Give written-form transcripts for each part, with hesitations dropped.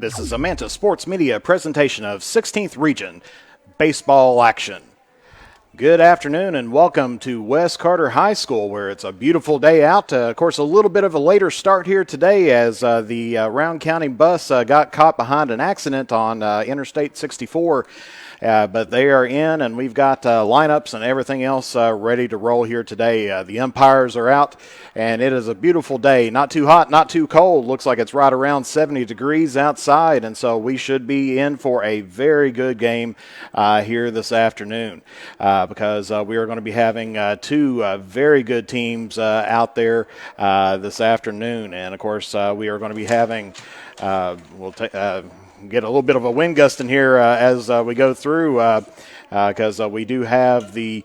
This is a Manta Sports Media presentation of 16th Region Baseball Action. Good afternoon and welcome to West Carter High School, where it's a beautiful day out. Of course, a little bit of a later start here today as the Rowan County bus got caught behind an accident on Interstate 64. But they are in, and we've got lineups and everything else ready to roll here today. The umpires are out, and it is a beautiful day. Not too hot, not too cold. Looks like it's right around 70 degrees outside, and so we should be in for a very good game here this afternoon because we are going to be having two very good teams out there this afternoon. And, of course, we are going to be having get a little bit of a wind gust in here as we go through because we do have the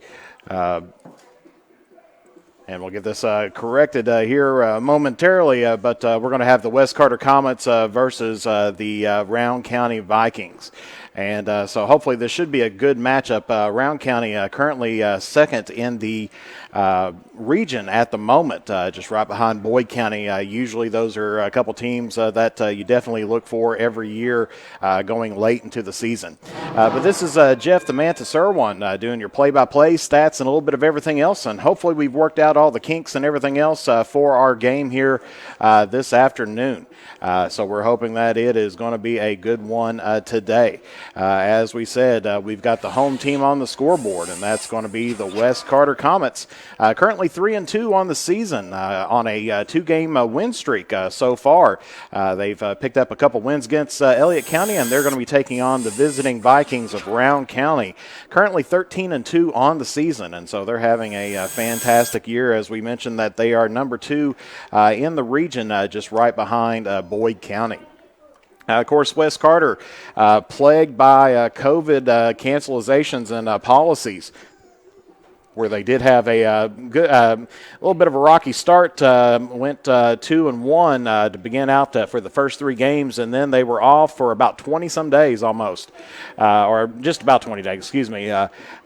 and we'll get this corrected here momentarily, but we're going to have the West Carter Comets versus the Rowan County Vikings. And so hopefully this should be a good matchup. Rowan County currently second in the region at the moment, just right behind Boyd County. Usually those are a couple teams that you definitely look for every year going late into the season. But this is Jeff the Mantis Irwin doing your play-by-play stats and a little bit of everything else. And hopefully we've worked out all the kinks and everything else for our game here this afternoon. So we're hoping that it is going to be a good one today. As we said, we've got the home team on the scoreboard, and that's going to be the West Carter Comets. Currently 3-2 on the season on a two-game win streak so far. They've picked up a couple wins against Elliott County, and they're going to be taking on the visiting Vikings of Rowan County. Currently 13-2 on the season, and so they're having a fantastic year. As we mentioned, that they are number 2 in the region, just right behind Boyd County. Of course, West Carter plagued by COVID cancelizations and policies, where they did have a good, little bit of a rocky start. Went 2-1 to begin out for the first 3 games, and then they were off for about 20-some days almost, or just about 20 days, excuse me,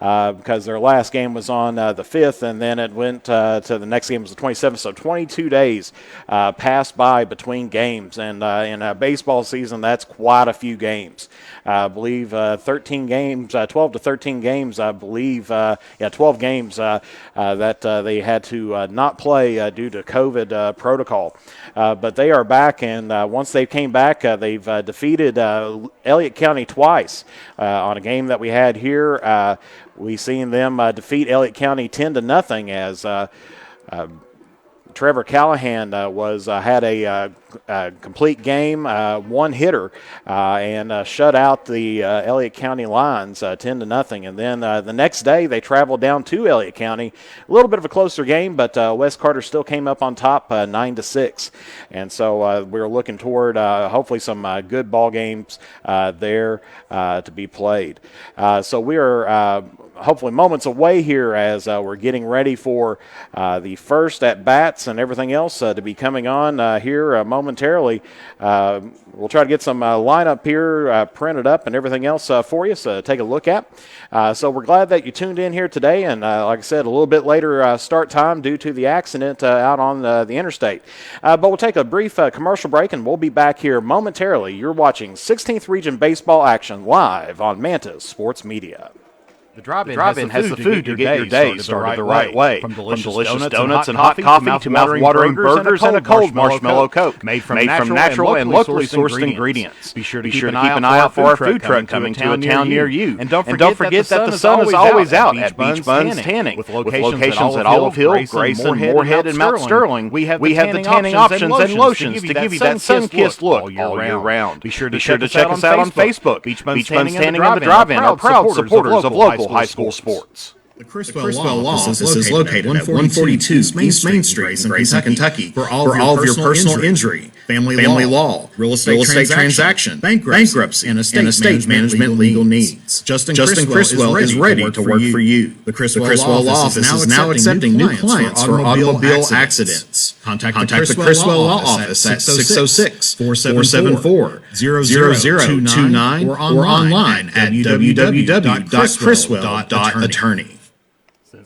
because their last game was on the 5th, and then it went to the next game was the 27th, so 22 days passed by between games, and in a baseball season, that's quite a few games. I believe 13 games, 12 to 13 games, I believe, 12 games that they had to not play due to COVID protocol. But they are back, and once they came back, they've defeated Elliott County twice. On a game that we had here, we seen them defeat Elliott County 10-0 as Trevor Callahan had a complete game, one hitter, and shut out the Elliott County Lions 10-0. And then the next day they traveled down to Elliott County. A little bit of a closer game, but West Carter still came up on top 9-6. And so we're looking toward hopefully some good ball games there to be played. So we are hopefully moments away here as we're getting ready for the first at-bats and everything else to be coming on here momentarily. We'll try to get some lineup here printed up and everything else for you, so take a look at. So we're glad that you tuned in here today, and like I said, a little bit later start time due to the accident out on the interstate. But we'll take a brief commercial break, and we'll be back here momentarily. You're watching 16th Region Baseball Action live on Manta Sports Media. The drive-in has the food to get your day started the right way. From delicious donuts and hot coffee to mouth-watering burgers and a cold marshmallow Coke. Made from natural and locally sourced ingredients. Be sure to keep an eye out for our food truck coming to a town near you. And don't forget that the sun is always out at Beach Buns Tanning. With locations at Olive Hill, Grayson, Moorhead, and Mount Sterling, we have the tanning options and lotions to give you that sun-kissed look all year round. Be sure to check us out on Facebook. Beach Buns Tanning and the Drive-In are proud supporters of local high school sports. The Criswell Law Office is located at 142 East Main Street in Grayson, Kentucky. For all of your personal injury, family law, real estate transaction, bankruptcy, and estate management legal needs. Justin Criswell is ready to work for you. The Criswell Law Office is now accepting new clients for automobile accidents. Contact the Criswell Law Office at 606-474-0029 or online at www.criswell.attorney.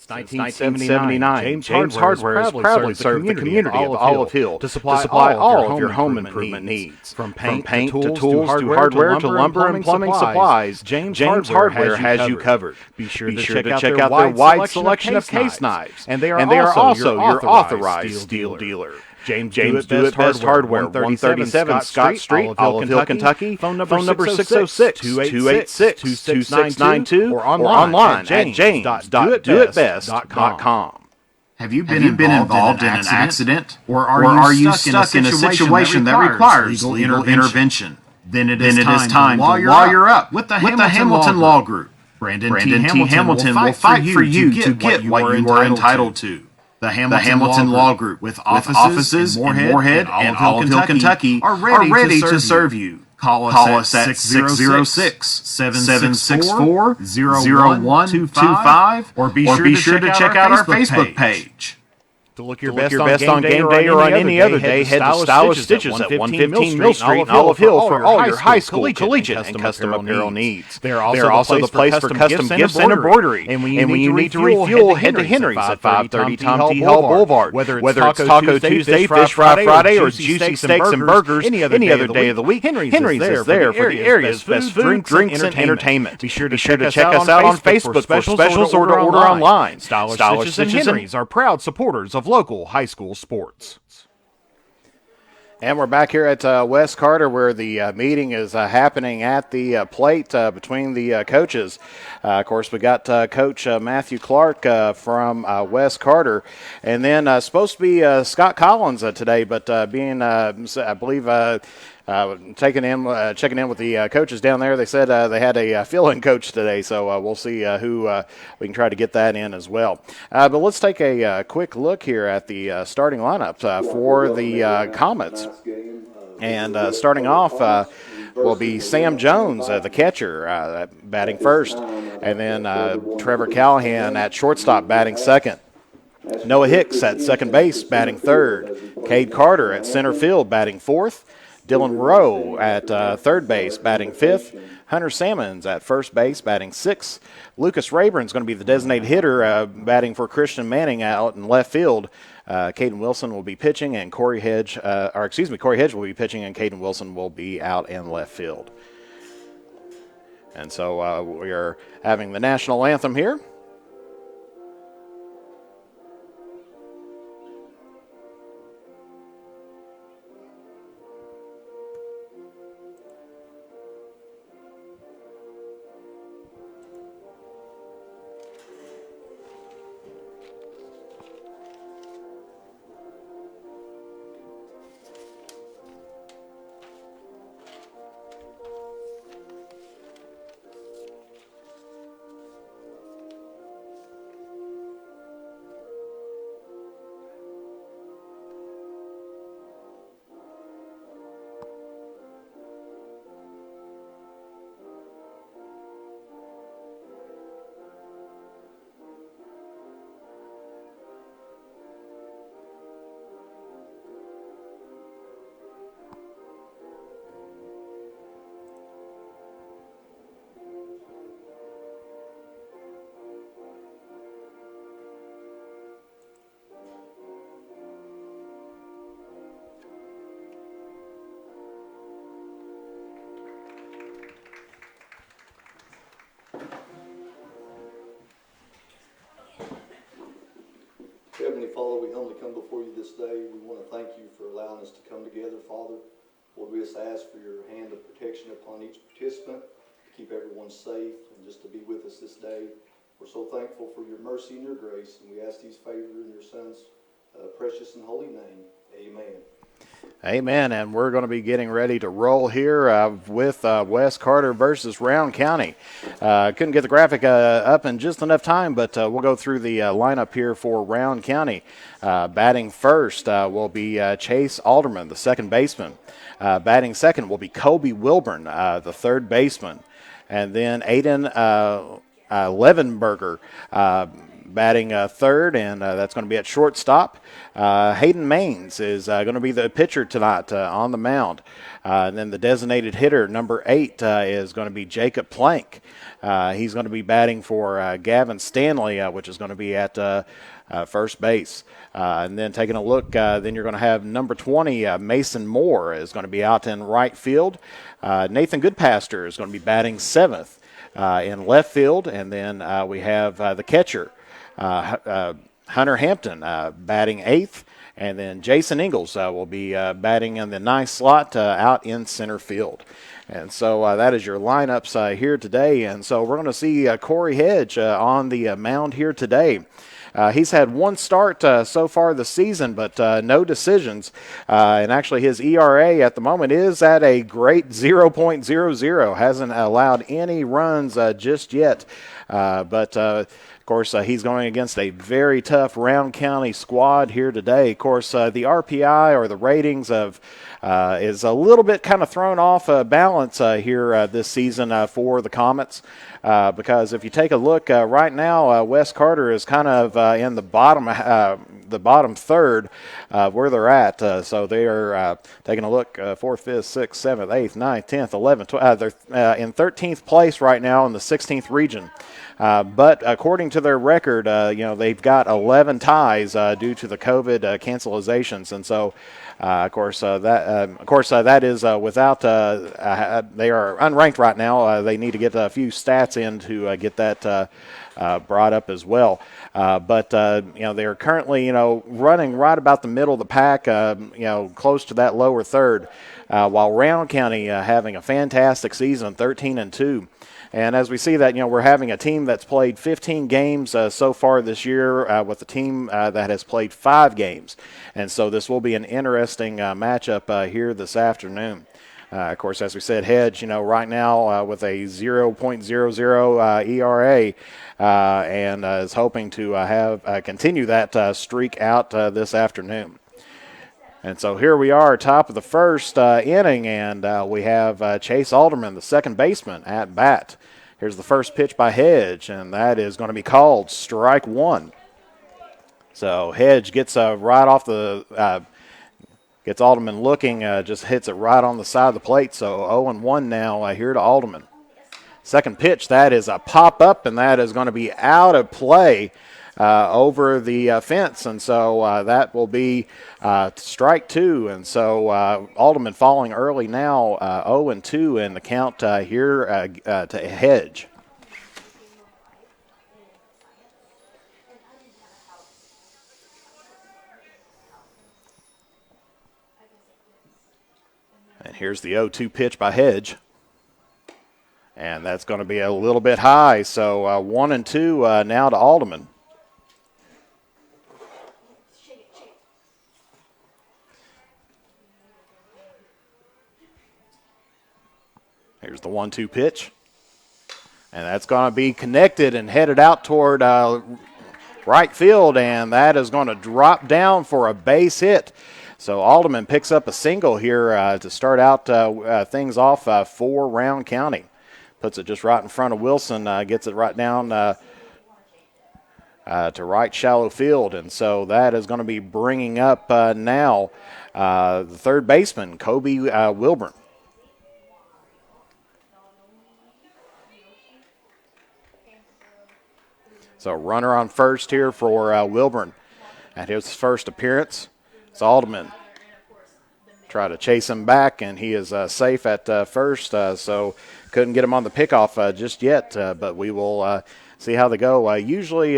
Since 1979, James Hardware has proudly served the community of Olive Hill to supply all of your home improvement needs. From paint to tools to hardware to lumber and plumbing supplies, James Hardware has you covered. Be sure to check out their wide selection of case knives. And they are also your authorized steel dealer. James Do It Best Hardware, 137 Scott Street, Olive Hill, Kentucky. Phone number 606-286-2692 or online at james.doitbest.com. Have you been involved in an accident? Or are you stuck in a situation that requires legal intervention? Then it is time to lawyer up with the Hamilton Law Group. Brandon T. Hamilton will fight for you to get what you are entitled to. The Hamilton Law Group, with offices in Moorhead and Olive Hill, Kentucky, are ready to serve you. Call us at 606-764-0125 or be sure to check out our Facebook page. To look your best on game day or on any other day, head to Stylish Stitches at 115 Mill Street in Olive Hill for all your high school, collegiate, and custom apparel needs. They are also the place for custom gifts and embroidery. And when you need to refuel, head to Henry's at 530 Tom T. Hall Boulevard. Whether it's Taco Tuesday, Fish Fry Friday, or juicy steaks and burgers any other day of the week, Henry's is there for the area's best food, drinks, and entertainment. Be sure to check us out on Facebook for specials or to order online. Stylish Stitches and Henry's are proud supporters of local high school sports. And we're back here at West Carter, where the meeting is happening at the plate between the coaches. Of course, we got Coach Matthew Clark from West Carter, and then supposed to be Scott Collins today, but being, I believe, checking in with the coaches down there. They said they had a fill-in coach today, so we'll see who we can try to get that in as well. But let's take a quick look here at the starting lineup for the Comets. And starting off will be Sam Jones, the catcher, batting first, and then Trevor Callahan at shortstop, batting second. Noah Hicks at second base, batting third. Cade Carter at center field, batting fourth. Dylan Rowe at third base, batting fifth. Hunter Sammons at first base, batting sixth. Lucas Rayburn's going to be the designated hitter, batting for Christian Manning out in left field. Caden Wilson will be pitching, and Corey Hedge will be pitching, and Caden Wilson will be out in left field. And so we are having the national anthem here. Heavenly Father, we humbly come before you this day. We want to thank you for allowing us to come together, Father. Lord, we just ask for your hand of protection upon each participant, to keep everyone safe, and just to be with us this day. We're so thankful for your mercy and your grace, and we ask these favors in your Son's precious and holy name. Amen. Amen, and we're going to be getting ready to roll here with West Carter versus Rowan County. Couldn't get the graphic up in just enough time, but we'll go through the lineup here for Rowan County. Batting first will be Chase Alderman, the second baseman. Batting second will be Kobe Wilburn, the third baseman. And then Aiden Levenberger batting third, and that's going to be at shortstop. Hayden Maines is going to be the pitcher tonight on the mound. And then the designated hitter, number 8, is going to be Jacob Plank. He's going to be batting for Gavin Stanley, which is going to be at first base. And then taking a look, then you're going to have number 20, Mason Moore, is going to be out in right field. Nathan Goodpaster is going to be batting 7th in left field. And then we have the catcher, Hunter Hampton, batting 8th. And then Jason Ingalls will be batting in the 9th slot out in center field. And so that is your lineups here today. And so we're going to see Corey Hedge on the mound here today. He's had one start so far this season, but no decisions. And actually his ERA at the moment is at a great 0.00. Hasn't allowed any runs just yet. But of course, he's going against a very tough Rowan County squad here today. Of course, the RPI or the ratings of is a little bit kind of thrown off balance here this season for the Comets. Because if you take a look right now, West Carter is kind of in the bottom third where they're at. So they are taking a look 4th, 5th, 6th, 7th, 8th, 9th, 10th, 11th. They're in 13th place right now in the 16th region. But according to their record, they've got 11 ties due to the COVID cancelizations, and so of course that is without. They are unranked right now. They need to get a few stats in to get that brought up as well. But they are currently running right about the middle of the pack, close to that lower third. While Rowan County having a fantastic season, 13-2. And as we see that, we're having a team that's played 15 games so far this year with a team that has played 5 games. And so this will be an interesting matchup here this afternoon. Of course, as we said, Hedge, right now with a 0.00 ERA and is hoping to have continue that streak out this afternoon. And so here we are, top of the first inning, and we have Chase Alderman, the second baseman, at bat. Here's the first pitch by Hedge, and that is going to be called strike 1. So Hedge gets right off the gets Alderman looking, just hits it right on the side of the plate. So 0-1 now here to Alderman. Second pitch, that is a pop-up, and that is going to be out of play over the fence, and so that will be strike 2. And so Alderman falling early now, 0-2 in the count here to Hedge. And here's the 0-2 pitch by Hedge. And that's going to be a little bit high, so 1-2 now to Alderman. Here's the 1-2 pitch. And that's going to be connected and headed out toward right field, and that is going to drop down for a base hit. So Alderman picks up a single here to start out things off for Rowan County. Puts it just right in front of Wilson, gets it right down to right shallow field. And so that is going to be bringing up now the third baseman, Kobe Wilburn. So runner on first here for Wilburn at his first appearance. It's Alderman. Try to chase him back, and he is safe at first, so couldn't get him on the pickoff just yet, but we will see how they go. Usually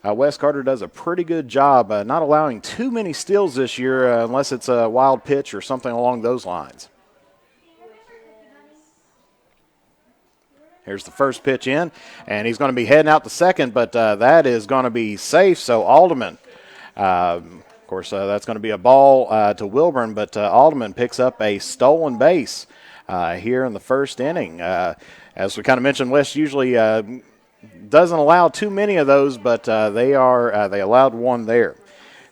Wes Carter does a pretty good job not allowing too many steals this year unless it's a wild pitch or something along those lines. Here's the first pitch in, and he's going to be heading out to second, but that is going to be safe, so Alderman. Of course, that's going to be a ball to Wilburn, but Alderman picks up a stolen base here in the first inning. As we kind of mentioned, West usually doesn't allow too many of those, but they allowed one there.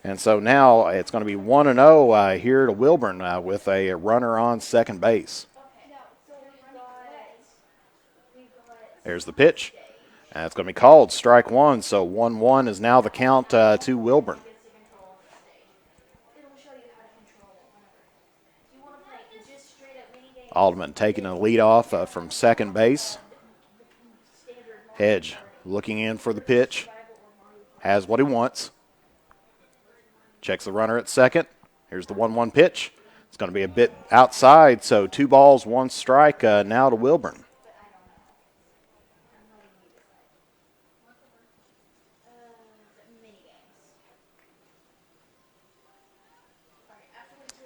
And so now it's going to be 1-0 here to Wilburn with a runner on second base. There's the pitch, And it's going to be called strike one. So 1-1 is now the count to Wilburn. Alderman taking a lead off from second base. Hedge looking in for the pitch. Has what he wants. Checks the runner at second. Here's the 1-1 pitch. It's going to be a bit outside, so 2 balls, 1 strike now to Wilburn.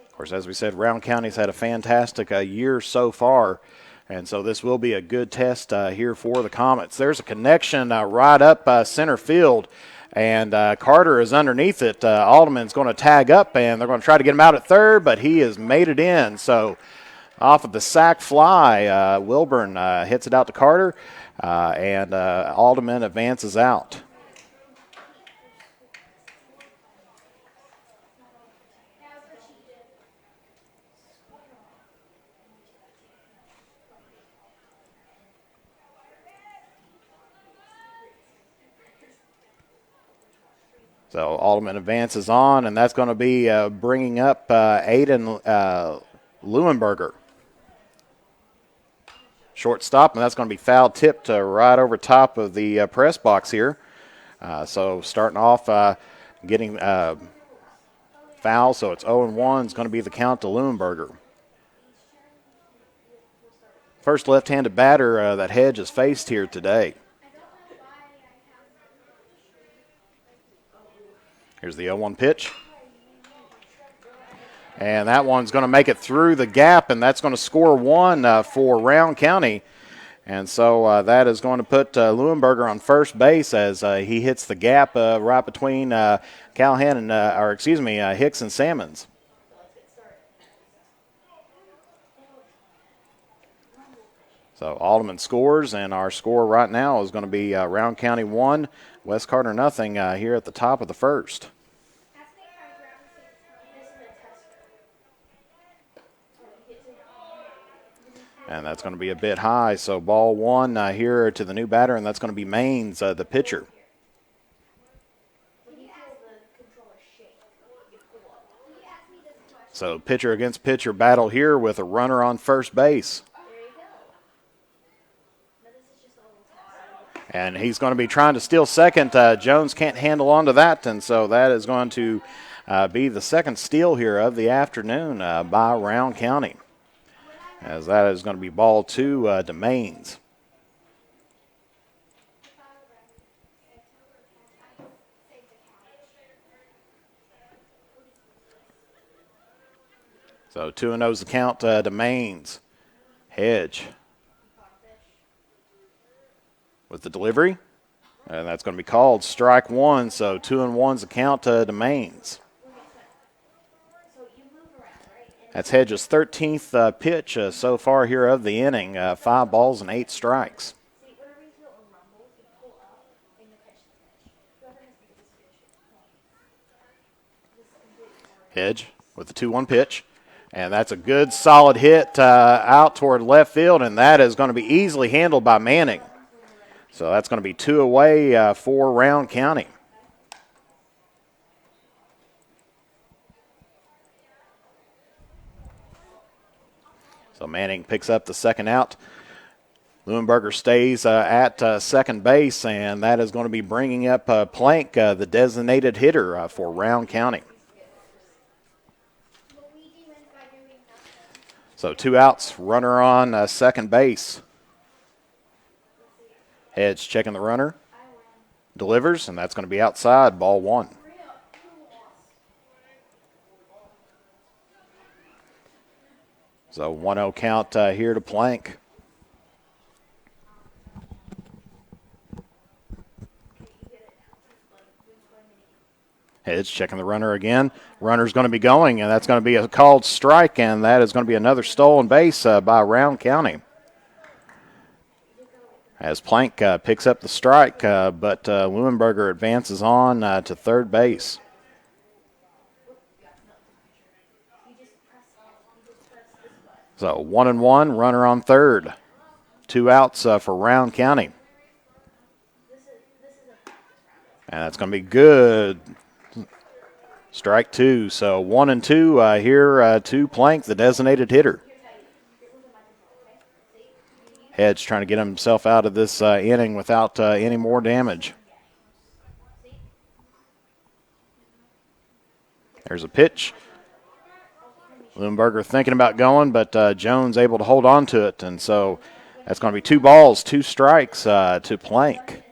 Of course, as we said, Rowan County's had a fantastic year so far, and so this will be a good test here for the Comets. There's a connection right up center field, and Carter is underneath it. Alderman's going to tag up, and they're going to try to get him out at third, but he has made it in. So off of the sac fly, Wilburn hits it out to Carter, and Alderman advances out. So Alderman advances on, and that's going to be bringing up Aiden Leuenberger. Shortstop, and that's going to be foul tipped right over top of the press box here. So starting off getting foul, so it's 0-1 is going to be the count to Leuenberger. First left-handed batter that Hedge has faced here today. Here's the 0-1 pitch. And that one's going to make it through the gap, and that's going to score 1 for Rowan County. And so that is going to put Leuenberger on first base as he hits the gap right between Callahan and, Hicks and Sammons. So Alderman scores, and our score right now is going to be Rowan County 1, West Carter nothing here at the top of the first. And that's going to be a bit high, so ball 1 here to the new batter, and that's going to be Maines, the pitcher. So pitcher against pitcher battle here with a runner on first base. And he's going to be trying to steal second. Jones can't handle onto that, and so that is going to be the second steal here of the afternoon by Rowan County, as that is going to be ball 2 to Maines. So 2-0 is the count to Maines. Hedge with the delivery, and that's going to be called strike 1, so 2-1's the count to Maines. That's Hedge's 13th pitch so far here of the inning, 5 balls and 8 strikes. Hedge with the 2-1 pitch, and that's a good solid hit out toward left field, and that is going to be easily handled by Manning. So that's going to be 2 away for Rowan County. So Manning picks up the second out. Leuenberger stays at second base, and that is going to be bringing up Plank, the designated hitter for Rowan County. So 2 outs, runner on second base. Hedge checking the runner, delivers, and that's going to be outside, ball 1. So 1-0 count here to Plank. Hedge checking the runner again. Runner's going to be going, and that's going to be a called strike, and that is going to be another stolen base by Rowan County. As Plank picks up the strike, but Leuenberger advances on to third base. So 1-1, runner on third. 2 outs for Rowan County. And that's going to be good. Strike two. So 1-2 here to Plank, the designated hitter. Hedge trying to get himself out of this inning without any more damage. There's a pitch. Leuenberger thinking about going, but Jones able to hold on to it. And so that's going to be 2 balls, 2 strikes to Plank.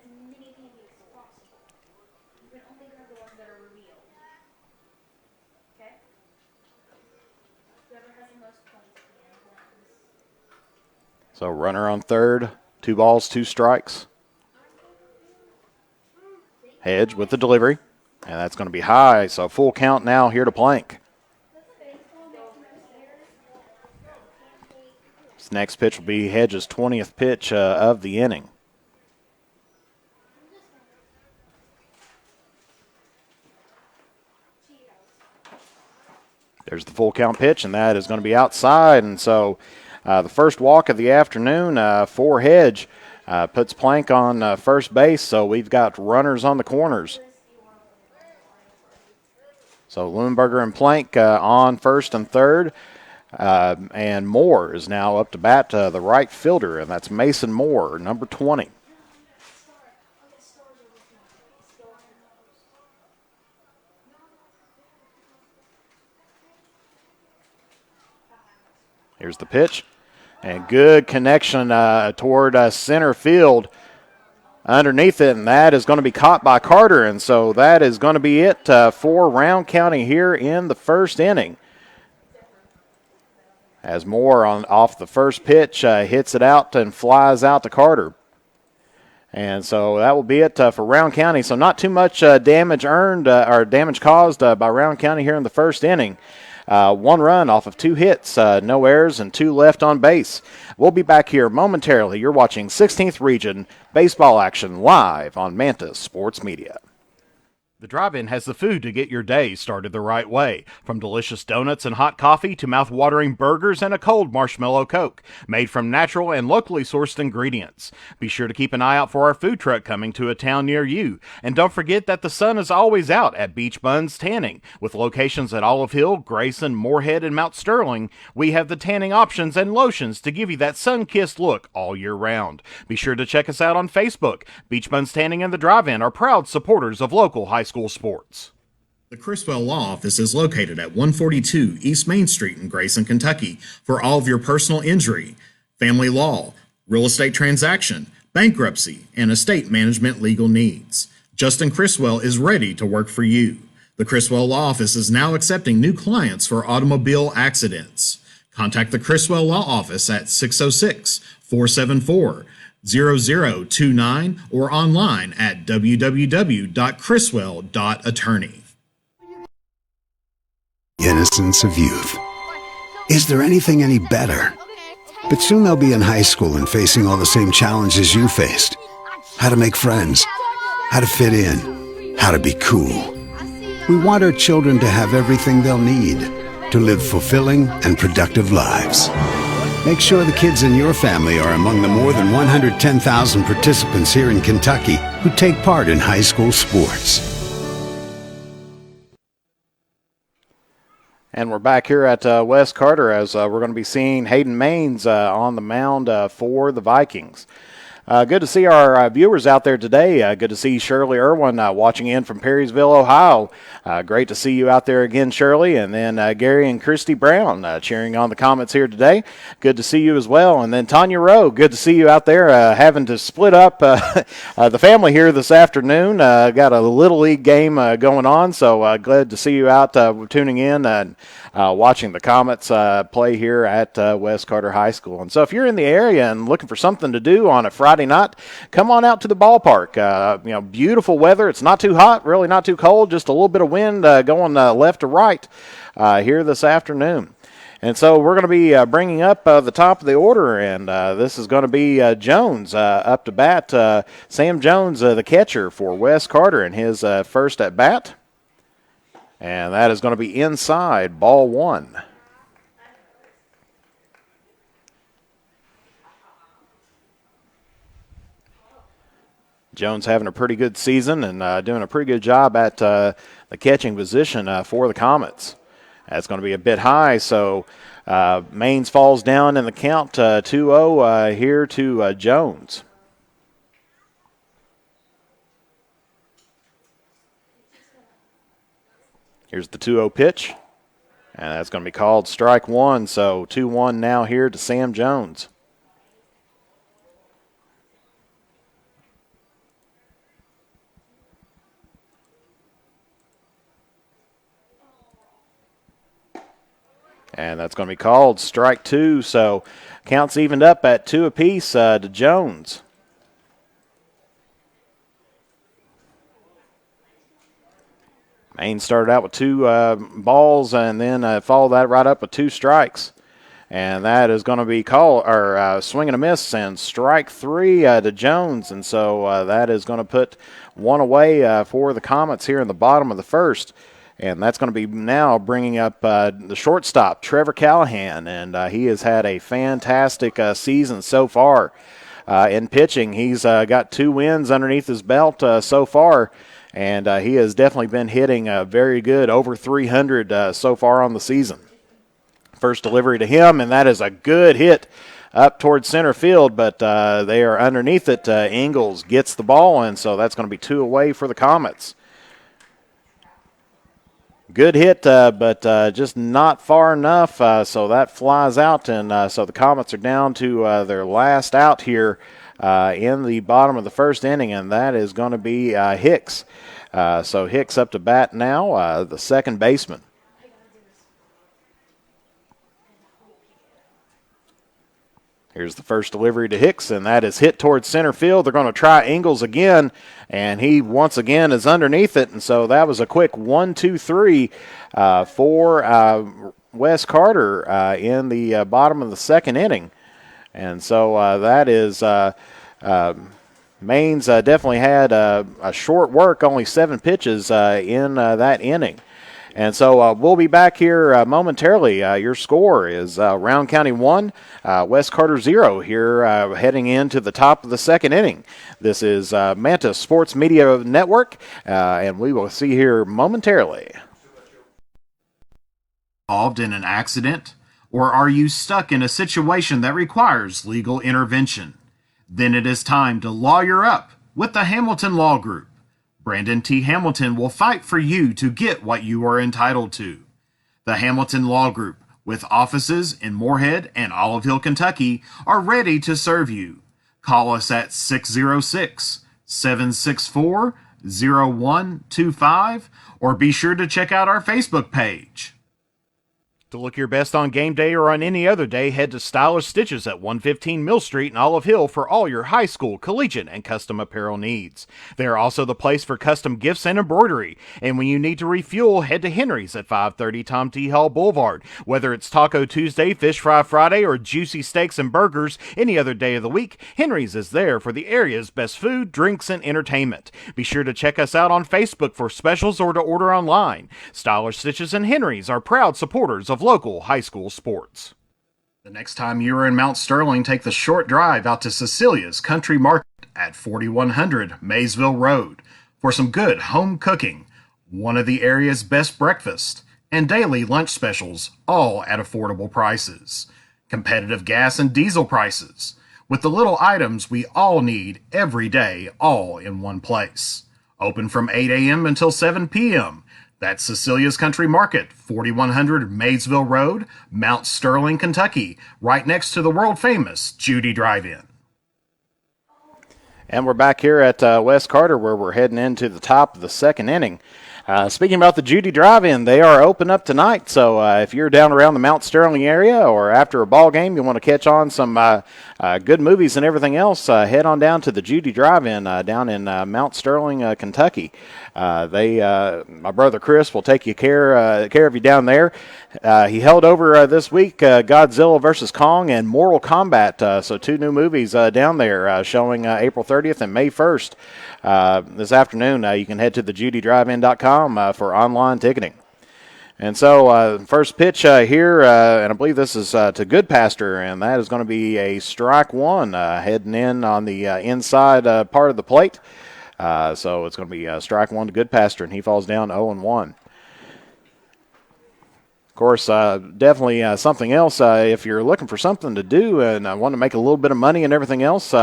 So runner on third, 2 balls, 2 strikes. Hedge with the delivery, and that's going to be high. So full count now here to Plank. This next pitch will be Hedge's 20th pitch of the inning. There's the full count pitch, and that is going to be outside. And so the first walk of the afternoon for Hedge puts Plank on first base. So we've got runners on the corners. So Leuenberger and Plank on first and third. And Moore is now up to bat, the right fielder, and that's Mason Moore, number 20. Here's the pitch. And good connection toward center field underneath it, and that is going to be caught by Carter. And so that is going to be it for Rowan County here in the first inning. As Moore off the first pitch hits it out and flies out to Carter. And so that will be it for Rowan County. So not too much damage earned or damage caused by Rowan County here in the first inning. 1 run off of 2 hits, no errors, and 2 left on base. We'll be back here momentarily. You're watching 16th Region Baseball action live on Mantis Sports Media. The drive-in has the food to get your day started the right way. From delicious donuts and hot coffee to mouth-watering burgers and a cold marshmallow Coke, made from natural and locally sourced ingredients. Be sure to keep an eye out for our food truck coming to a town near you. And don't forget that the sun is always out at Beach Buns Tanning. With locations at Olive Hill, Grayson, Moorhead, and Mount Sterling, we have the tanning options and lotions to give you that sun-kissed look all year round. Be sure to check us out on Facebook. Beach Buns Tanning and the Drive-In are proud supporters of local high school sports. The Criswell Law Office is located at 142 East Main Street in Grayson, Kentucky for all of your personal injury, family law, real estate transaction, bankruptcy, and estate management legal needs. Justin Criswell is ready to work for you. The Criswell Law Office is now accepting new clients for automobile accidents. Contact the Criswell Law Office at 606-474-0029 or online at www.criswell.attorney. Innocence of youth. Is there anything any better? But soon they'll be in high school and facing all the same challenges you faced. How to make friends, how to fit in, how to be cool. We want our children to have everything they'll need to live fulfilling and productive lives. Make sure the kids in your family are among the more than 110,000 participants here in Kentucky who take part in high school sports. And we're back here at West Carter as we're going to be seeing Hayden Maines on the mound for the Vikings. Good to see our viewers out there today. Good to see Shirley Irwin watching in from Perrysville, Ohio. Great to see you out there again, Shirley. And then Gary and Christy Brown cheering on the comments here today. Good to see you as well. And then Tanya Rowe, good to see you out there having to split up the family here this afternoon. Got a Little League game going on, so glad to see you out tuning in and watching the Comets play here at West Carter High School. And so if you're in the area and looking for something to do on a Friday night, come on out to the ballpark. Beautiful weather. It's not too hot, really not too cold, just a little bit of wind going left to right here this afternoon. And so we're going to be bringing up the top of the order, and this is going to be Jones up to bat. Sam Jones, the catcher for West Carter, in his first at bat. And that is going to be inside, ball 1. Jones having a pretty good season and doing a pretty good job at the catching position for the Comets. That's going to be a bit high, so Maines falls down in the count 2-0 here to Jones. Here's the 2-0 pitch, and that's going to be called strike one, so 2-1 now here to Sam Jones. And that's going to be called strike two, so counts evened up at 2 apiece to Jones. Maine started out with 2 balls and then followed that right up with 2 strikes. And that is going to be called, or swing and a miss, and strike 3 to Jones. And so that is going to put 1 away for the Comets here in the bottom of the first. And that's going to be now bringing up the shortstop, Trevor Callahan. And he has had a fantastic season so far in pitching. He's got 2 wins underneath his belt so far. And he has definitely been hitting very good, over 300 so far on the season. First delivery to him, and that is a good hit up towards center field, but they are underneath it. Ingalls gets the ball, and so that's going to be 2 away for the Comets. Good hit, but just not far enough, so that flies out, and so the Comets are down to their last out here in the bottom of the first inning, and that is going to be Hicks. So Hicks up to bat now, the second baseman. Here's the first delivery to Hicks, and that is hit towards center field. They're going to try Ingalls again, and he once again is underneath it, and so that was a quick 1-2-3 for Wes Carter in the bottom of the second inning. And so that is Maines definitely had a short work, only 7 pitches in that inning. And so we'll be back here momentarily. Your score is Rowan County 1, West Carter 0 here heading into the top of the second inning. This is Manta Sports Media Network, and we will see here momentarily. Involved in an accident? Or are you stuck in a situation that requires legal intervention? Then it is time to lawyer up with the Hamilton Law Group. Brandon T. Hamilton will fight for you to get what you are entitled to. The Hamilton Law Group, with offices in Moorhead and Olive Hill, Kentucky, are ready to serve you. Call us at 606-764-0125 or be sure to check out our Facebook page. To look your best on game day or on any other day, head to Stylish Stitches at 115 Mill Street in Olive Hill for all your high school, collegiate, and custom apparel needs. They are also the place for custom gifts and embroidery. And when you need to refuel, head to Henry's at 530 Tom T. Hall Boulevard. Whether it's Taco Tuesday, Fish Fry Friday, or juicy steaks and burgers any other day of the week, Henry's is there for the area's best food, drinks, and entertainment. Be sure to check us out on Facebook for specials or to order online. Stylish Stitches and Henry's are proud supporters of local high school sports. The next time you are in Mount Sterling, take the short drive out to Cecilia's Country Market at 4100 Maysville Road for some good home cooking, one of the area's best breakfast, and daily lunch specials, all at affordable prices. Competitive gas and diesel prices, with the little items we all need every day, all in one place. Open from 8 a.m. until 7 p.m. That's Cecilia's Country Market, 4100 Maysville Road, Mount Sterling, Kentucky, right next to the world-famous Judy Drive-In. And we're back here at West Carter where we're heading into the top of the second inning. Speaking about the Judy Drive-In, they are open up tonight, so if you're down around the Mount Sterling area or after a ball game, you want to catch on some good movies and everything else, head on down to the Judy Drive-In down in Mount Sterling, Kentucky. My brother Chris will take care of you down there. He held over this week Godzilla vs. Kong and Mortal Kombat, so 2 new movies down there showing April 30th and May 1st. This afternoon, you can head to thejudydrivein.com for online ticketing. And so first pitch here, and I believe this is to Goodpaster, and that is going to be a strike one heading in on the inside part of the plate. So it's going to be strike one to Goodpaster, and he falls down 0-1. Of course, definitely something else if you're looking for something to do and want to make a little bit of money and everything else.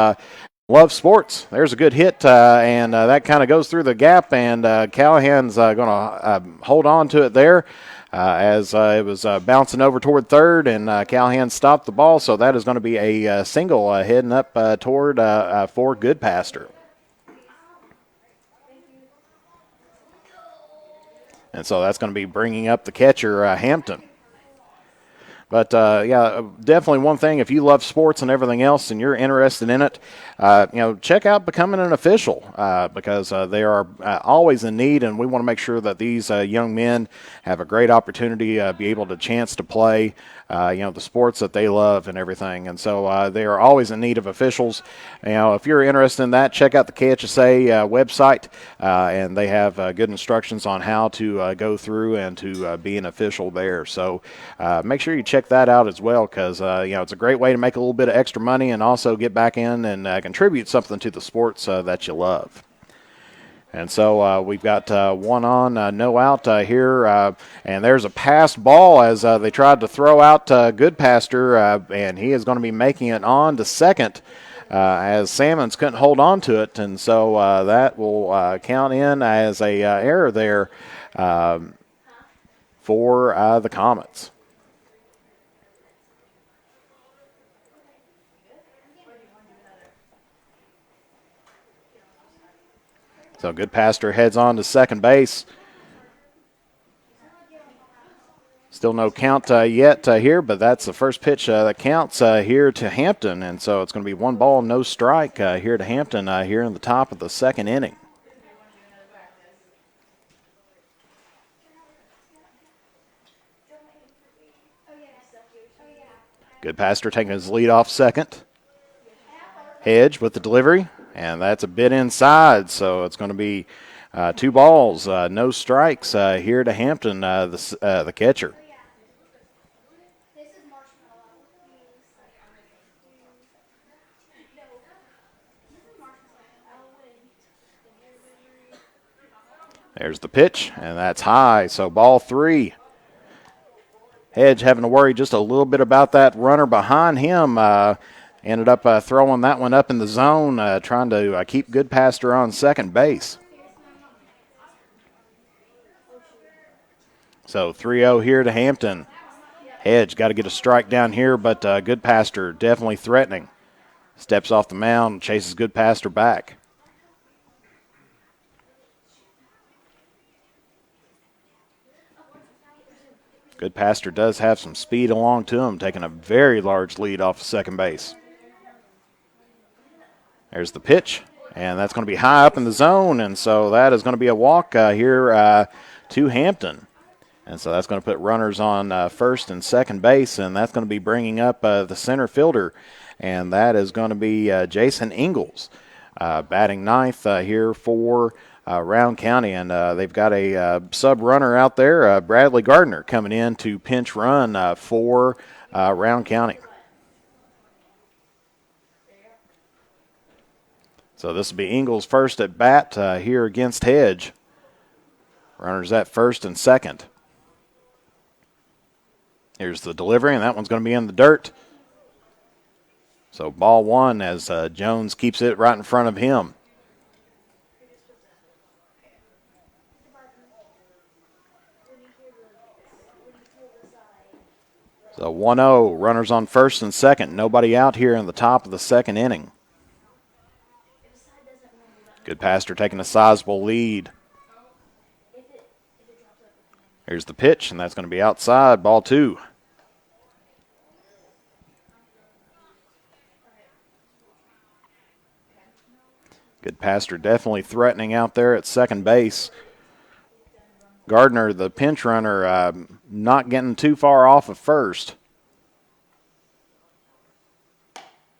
Love sports. There's a good hit, and that kind of goes through the gap, and Callahan's going to hold on to it there as it was bouncing over toward third, and Callahan stopped the ball, so that is going to be a single heading up toward for Goodpaster. And so that's going to be bringing up the catcher, Hampton. But, yeah, definitely one thing, if you love sports and everything else and you're interested in it, check out becoming an official because they are always in need, and we want to make sure that these young men have a great opportunity to be able to chance to play, the sports that they love and everything. And so they are always in need of officials. If you're interested in that, check out the KHSA website, and they have good instructions on how to go through and to be an official there. So make sure you check that out as well because, it's a great way to make a little bit of extra money and also get back in and contribute something to the sports that you love. And so we've got one on, no out here, and there's a passed ball as they tried to throw out Goodpaster, and he is going to be making it on to second as Salmons couldn't hold on to it, and so that will count in as a error there for the Comets. So Goodpaster heads on to second base. Still no count yet here, but that's the first pitch that counts here to Hampton. And so it's going to be 1 ball, no strike here to Hampton here in the top of the second inning. Goodpaster taking his lead off second. Hedge with the delivery. And that's a bit inside, so it's going to be 2 balls, no strikes here to Hampton, the catcher. There's the pitch, and that's high, so ball 3. Hedge having to worry just a little bit about that runner behind him. Ended up throwing that one up in the zone, trying to keep Goodpaster on second base. So 3-0 here to Hampton. Hedge got to get a strike down here, but Goodpaster definitely threatening. Steps off the mound, chases Goodpaster back. Goodpaster does have some speed along to him, taking a very large lead off of second base. There's the pitch, and that's going to be high up in the zone, and so that is going to be a walk here to Hampton. And so that's going to put runners on first and second base, and that's going to be bringing up the center fielder, and that is going to be Jason Ingalls, batting ninth here for Rowan County. And they've got a sub-runner out there, Bradley Gardner, coming in to pinch run for Rowan County. So this will be Ingalls' first at bat here against Hedge. Runners at first and second. Here's the delivery, and that one's going to be in the dirt. So ball 1 as Jones keeps it right in front of him. So 1-0, runners on first and second. Nobody out here in the top of the second inning. Goodpaster taking a sizable lead. Here's the pitch, and that's going to be outside, ball 2. Goodpaster definitely threatening out there at second base. Gardner, the pinch runner, not getting too far off of first.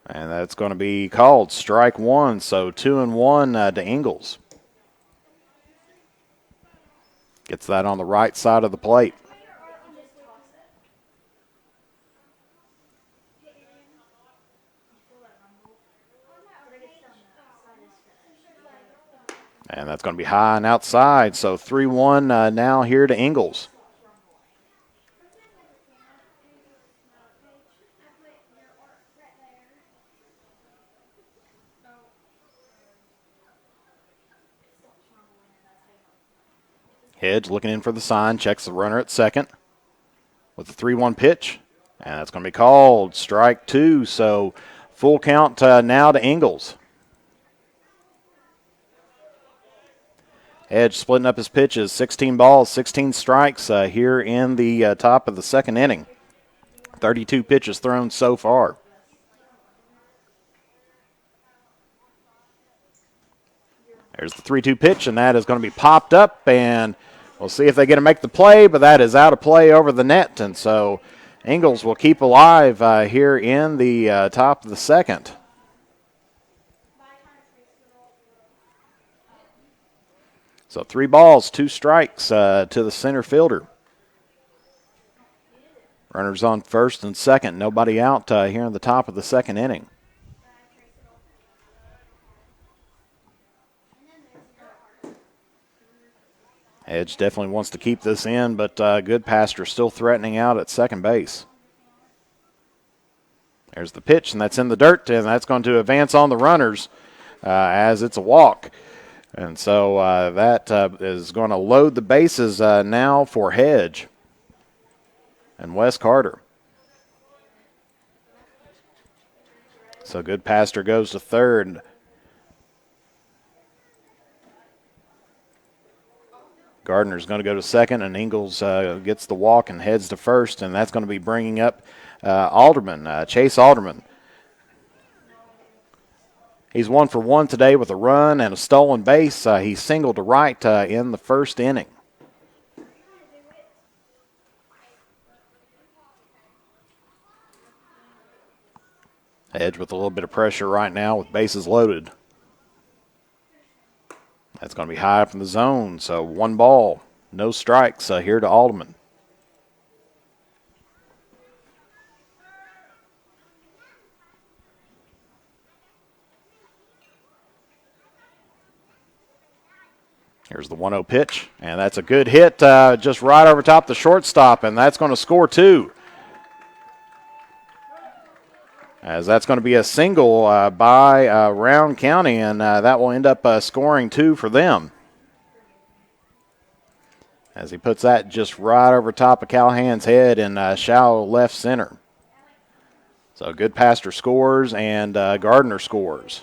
And that's going to be called strike 1, so 2-1 to Ingalls. Gets that on the right side of the plate. that's going to be high and outside. So 3-1 now here to Ingles. Hedge looking in for the sign, checks the runner at second with the 3-1 pitch. And that's going to be called strike 2. So full count now to Ingles. Hedge splitting up his pitches, 16 balls, 16 strikes here in the top of the second inning. 32 pitches thrown so far. There's the 3-2 pitch, and that is going to be popped up, and we'll see if they get to make the play, but that is out of play over the net, and so Ingles will keep alive here in the top of the second. So 3 balls, 2 strikes to the center fielder. Runners on first and second, nobody out here in the top of the second inning. Hedge definitely wants to keep this in, but Goodpaster still threatening out at second base. There's the pitch, and that's in the dirt, and that's going to advance on the runners as it's a walk. And so that is going to load the bases now for Hedge and Wes Carter. So Goodpaster goes to third. Gardner's going to go to second, and Ingles gets the walk and heads to first, and that's going to be bringing up Chase Alderman. He's 1 for 1 today with a run and a stolen base. He singled to right in the first inning. Hedge with a little bit of pressure right now with bases loaded. That's going to be high up in the zone, so 1 ball, no strikes here to Alderman. Here's the 1-0 pitch, and that's a good hit just right over top the shortstop, and that's going to score 2. As that's going to be a single by Rowan County, and that will end up scoring 2 for them. As he puts that just right over top of Callahan's head in shallow left center. So Goodpaster scores, and Gardner scores.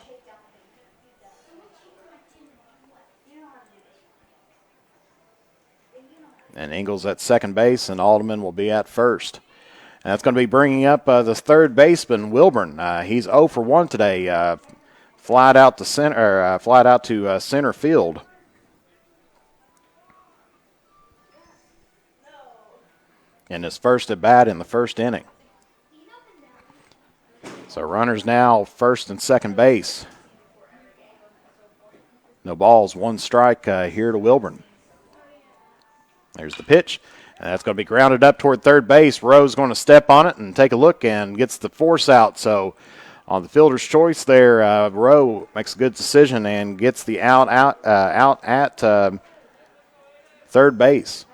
And Ingles at second base, and Alderman will be at first. And that's going to be bringing up the third baseman, Wilburn. He's 0 for 1 today. Flied out to center field. In his first at bat in the first inning. So runners now first and second base. No balls, 1 strike here to Wilburn. There's the pitch. And that's going to be grounded up toward third base. Rowe's going to step on it and take a look and gets the force out. So on the fielder's choice there, Rowe makes a good decision and gets the out at third base.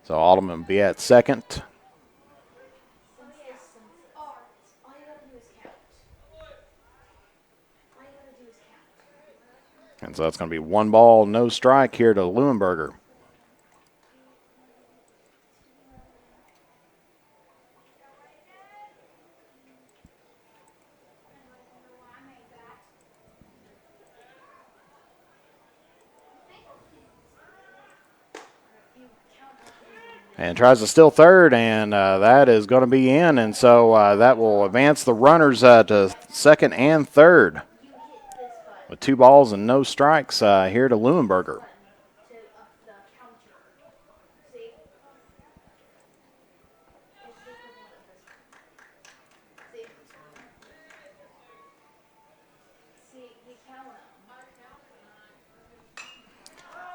So Alderman will be at second. And so that's going to be 1 ball, no strike here to Leuenberger. And tries to steal third, and that is going to be in. And so that will advance the runners to second and third. With 2 balls and no strikes here to Leuenberger.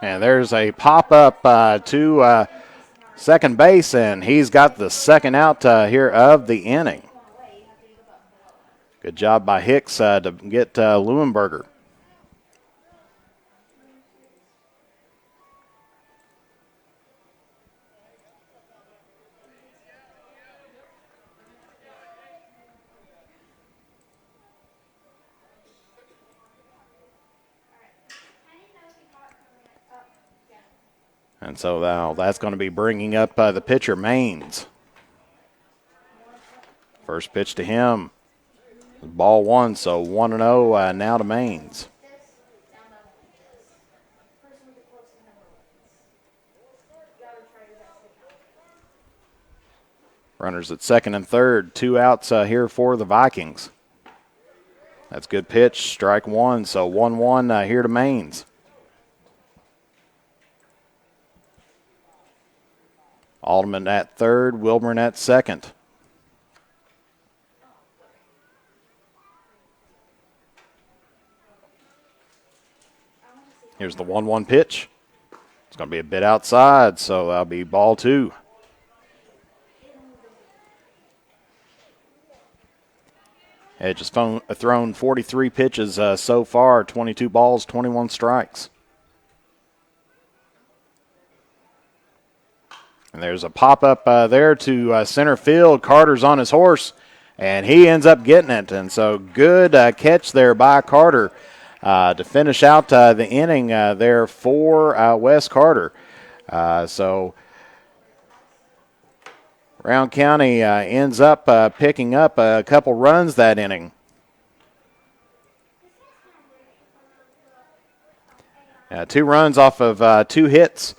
And there's a pop-up to second base, and he's got the second out here of the inning. Good job by Hicks to get Leuenberger. And so now that's going to be bringing up the pitcher, Maines. First pitch to him. Ball one, so 1-0 now to Maines. Runners at second and third. 2 outs here for the Vikings. That's good pitch. Strike one, so 1-1 here to Maines. Alderman at third, Wilburn at second. Here's the 1-1 pitch. It's going to be a bit outside, so that'll be ball 2. Hedge has thrown 43 pitches so far, 22 balls, 21 strikes. And there's a pop-up there to center field. Carter's on his horse, and he ends up getting it. And so good catch there by Carter to finish out the inning there for Wes Carter. So Round County ends up picking up a couple runs that inning. 2 runs off of 2 hits.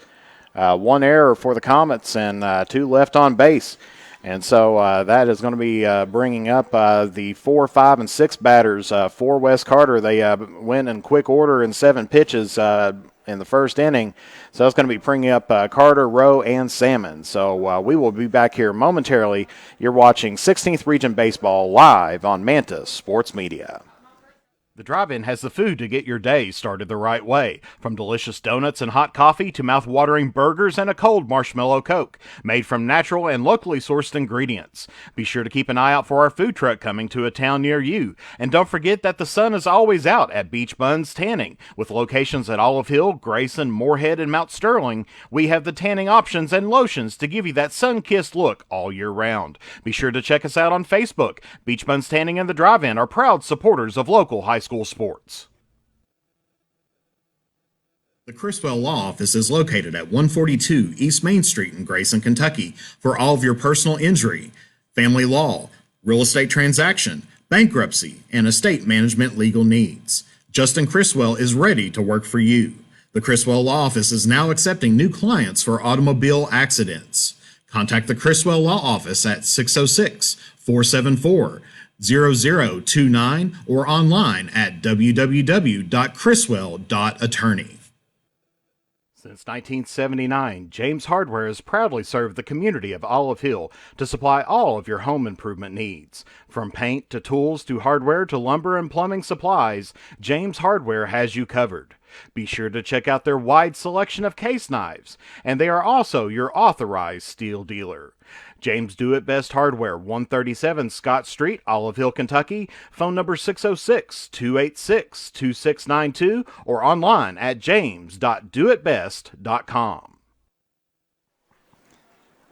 1 error for the Comets and 2 left on base. And so that is going to be bringing up the 4, 5, and 6 batters for Wes Carter. They went in quick order in 7 pitches in the first inning. So it's going to be bringing up Carter, Rowe, and Salmon. So we will be back here momentarily. You're watching 16th Region Baseball live on Manta Sports Media. The drive-in has the food to get your day started the right way. From delicious donuts and hot coffee to mouth-watering burgers and a cold marshmallow Coke, made from natural and locally sourced ingredients. Be sure to keep an eye out for our food truck coming to a town near you. And don't forget that the sun is always out at Beach Buns Tanning. With locations at Olive Hill, Grayson, Moorhead, and Mount Sterling, we have the tanning options and lotions to give you that sun-kissed look all year round. Be sure to check us out on Facebook. Beach Buns Tanning and the Drive-In are proud supporters of local high school sports. The Criswell Law Office is located at 142 East Main Street in Grayson, Kentucky for all of your personal injury, family law, real estate transaction, bankruptcy, and estate management legal needs. Justin Criswell is ready to work for you. The Criswell Law Office is now accepting new clients for automobile accidents. Contact the Criswell Law Office at 606-474-0029 or online at www.criswell.attorney. Since 1979, James Hardware has proudly served the community of Olive Hill to supply all of your home improvement needs. From paint to tools to hardware to lumber and plumbing supplies, James Hardware has you covered. Be sure to check out their wide selection of case knives, and they are also your authorized steel dealer. James Do It Best Hardware, 137 Scott Street, Olive Hill, Kentucky. Phone number 606-286-2692 or online at james.doitbest.com.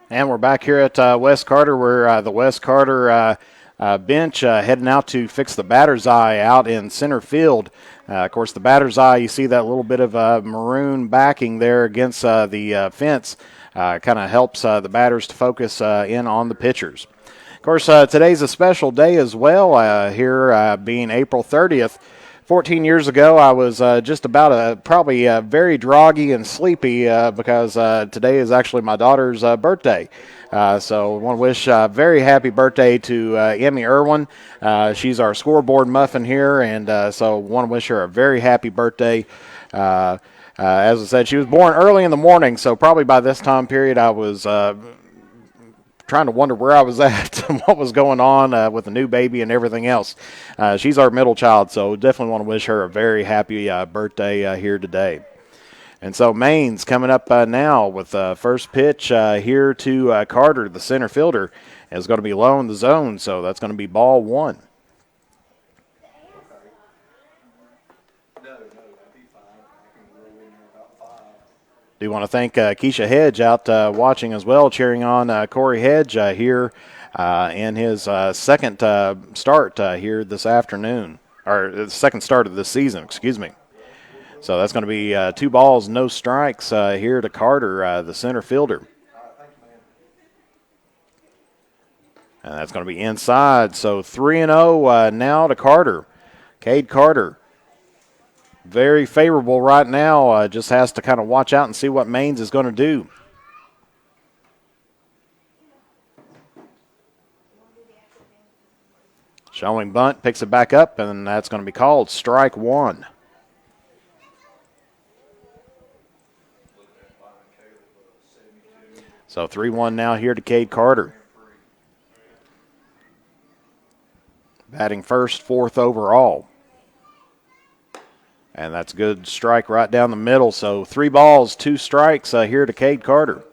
And we're back here at Wes Carter, where the Wes Carter bench heading out to fix the batter's eye out in center field. Of course, the batter's eye, you see that little bit of maroon backing there against the fence. Kind of helps the batters to focus in on the pitchers. Of course, today's a special day as well, here being April 30th. 14 years ago, I was just about probably very droggy and sleepy because today is actually my daughter's birthday. So I want to wish a very happy birthday to Emmy Irwin. She's our scoreboard muffin here, and so want to wish her a very happy birthday. As I said, she was born early in the morning, so probably by this time period I was trying to wonder where I was at and what was going on with the new baby and everything else. She's our middle child, so definitely want to wish her a very happy birthday here today. And so Maine's coming up now with first pitch here to Carter, the center fielder, is going to be low in the zone, so that's going to be ball 1. Do want to thank Keisha Hedge out watching as well, cheering on Corey Hedge here in his second start here this afternoon, or the second start of this season, excuse me. So that's going to be 2 balls, no strikes here to Carter, the center fielder. And that's going to be inside. So 3-0 now to Carter. Cade Carter. Very favorable right now. Just has to kind of watch out and see what Maine's is going to do. Showing bunt, picks it back up, and that's going to be called strike 1. So 3-1 now here to Cade Carter. Batting first, 4th overall. And that's a good strike right down the middle. So 3 balls, 2 strikes here to Cade Carter.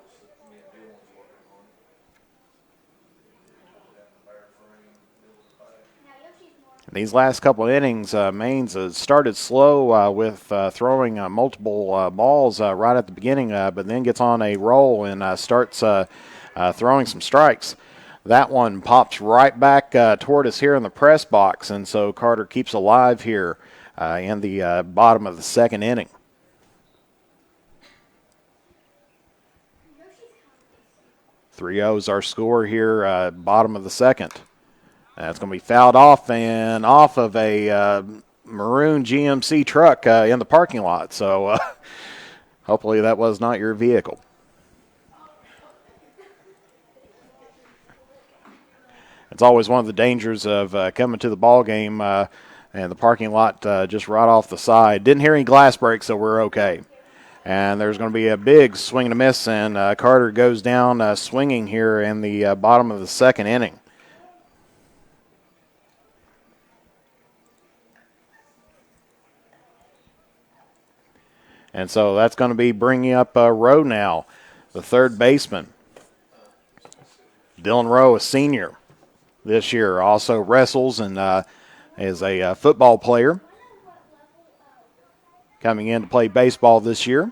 These last couple of innings, Maine's started slow with throwing multiple balls right at the beginning, but then gets on a roll and starts throwing some strikes. That one pops right back toward us here in the press box, and so Carter keeps alive here in the bottom of the second inning. Three O's our score here, bottom of the second. That's going to be fouled off and off of a maroon GMC truck in the parking lot. So hopefully that was not your vehicle. It's always one of the dangers of coming to the ball game and the parking lot just right off the side. Didn't hear any glass breaks, so we're okay. And there's going to be a big swing and a miss, and Carter goes down swinging here in the bottom of the second inning. And so that's going to be bringing up Rowe now, the third baseman. Dylan Rowe, a senior this year, also wrestles and is a football player. Coming in to play baseball this year.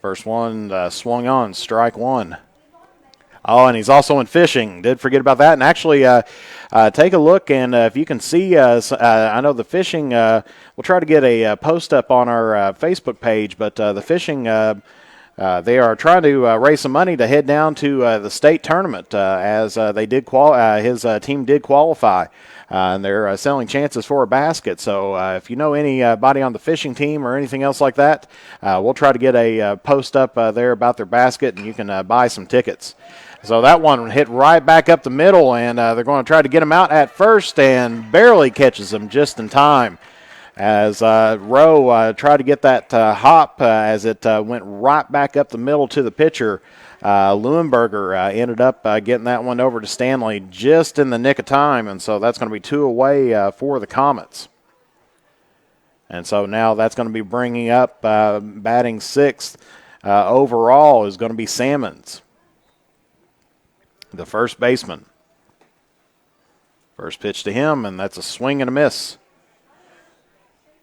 First one swung on, strike 1. Oh, and he's also in fishing. Did forget about that. And actually, take a look, and if you can see, I know the fishing, we'll try to get a post up on our Facebook page, but the fishing, they are trying to raise some money to head down to the state tournament as they did his team did qualify. And they're selling chances for a basket. So if you know anybody on the fishing team or anything else like that, we'll try to get a post up there about their basket, and you can buy some tickets. So that one hit right back up the middle, and they're going to try to get him out at first and barely catches him just in time as Rowe tried to get that hop as it went right back up the middle to the pitcher. Leuenberger ended up getting that one over to Stanley just in the nick of time, and so that's going to be 2 away for the Comets. And so now that's going to be bringing up batting 6th overall is going to be Salmons, the first baseman. First pitch to him, and that's a swing and a miss.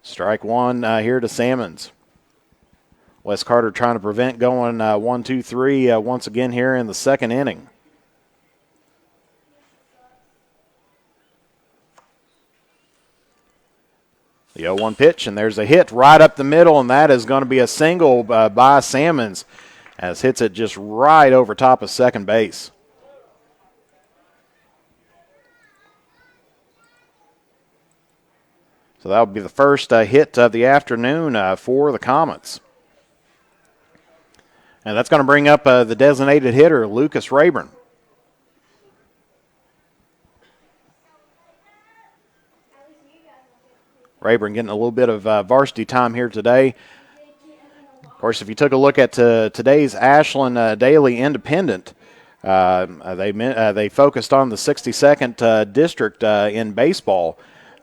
Strike 1 here to Salmons. Wes Carter trying to prevent going 1-2-3 once again here in the second inning. The 0-1 pitch, and there's a hit right up the middle, and that is going to be a single by Salmons as hits it just right over top of second base. So that would be the first hit of the afternoon for the Comets. And that's going to bring up the designated hitter, Lucas Rayburn. Rayburn getting a little bit of varsity time here today. Of course, if you took a look at today's Ashland Daily Independent, they focused on the 62nd district in baseball.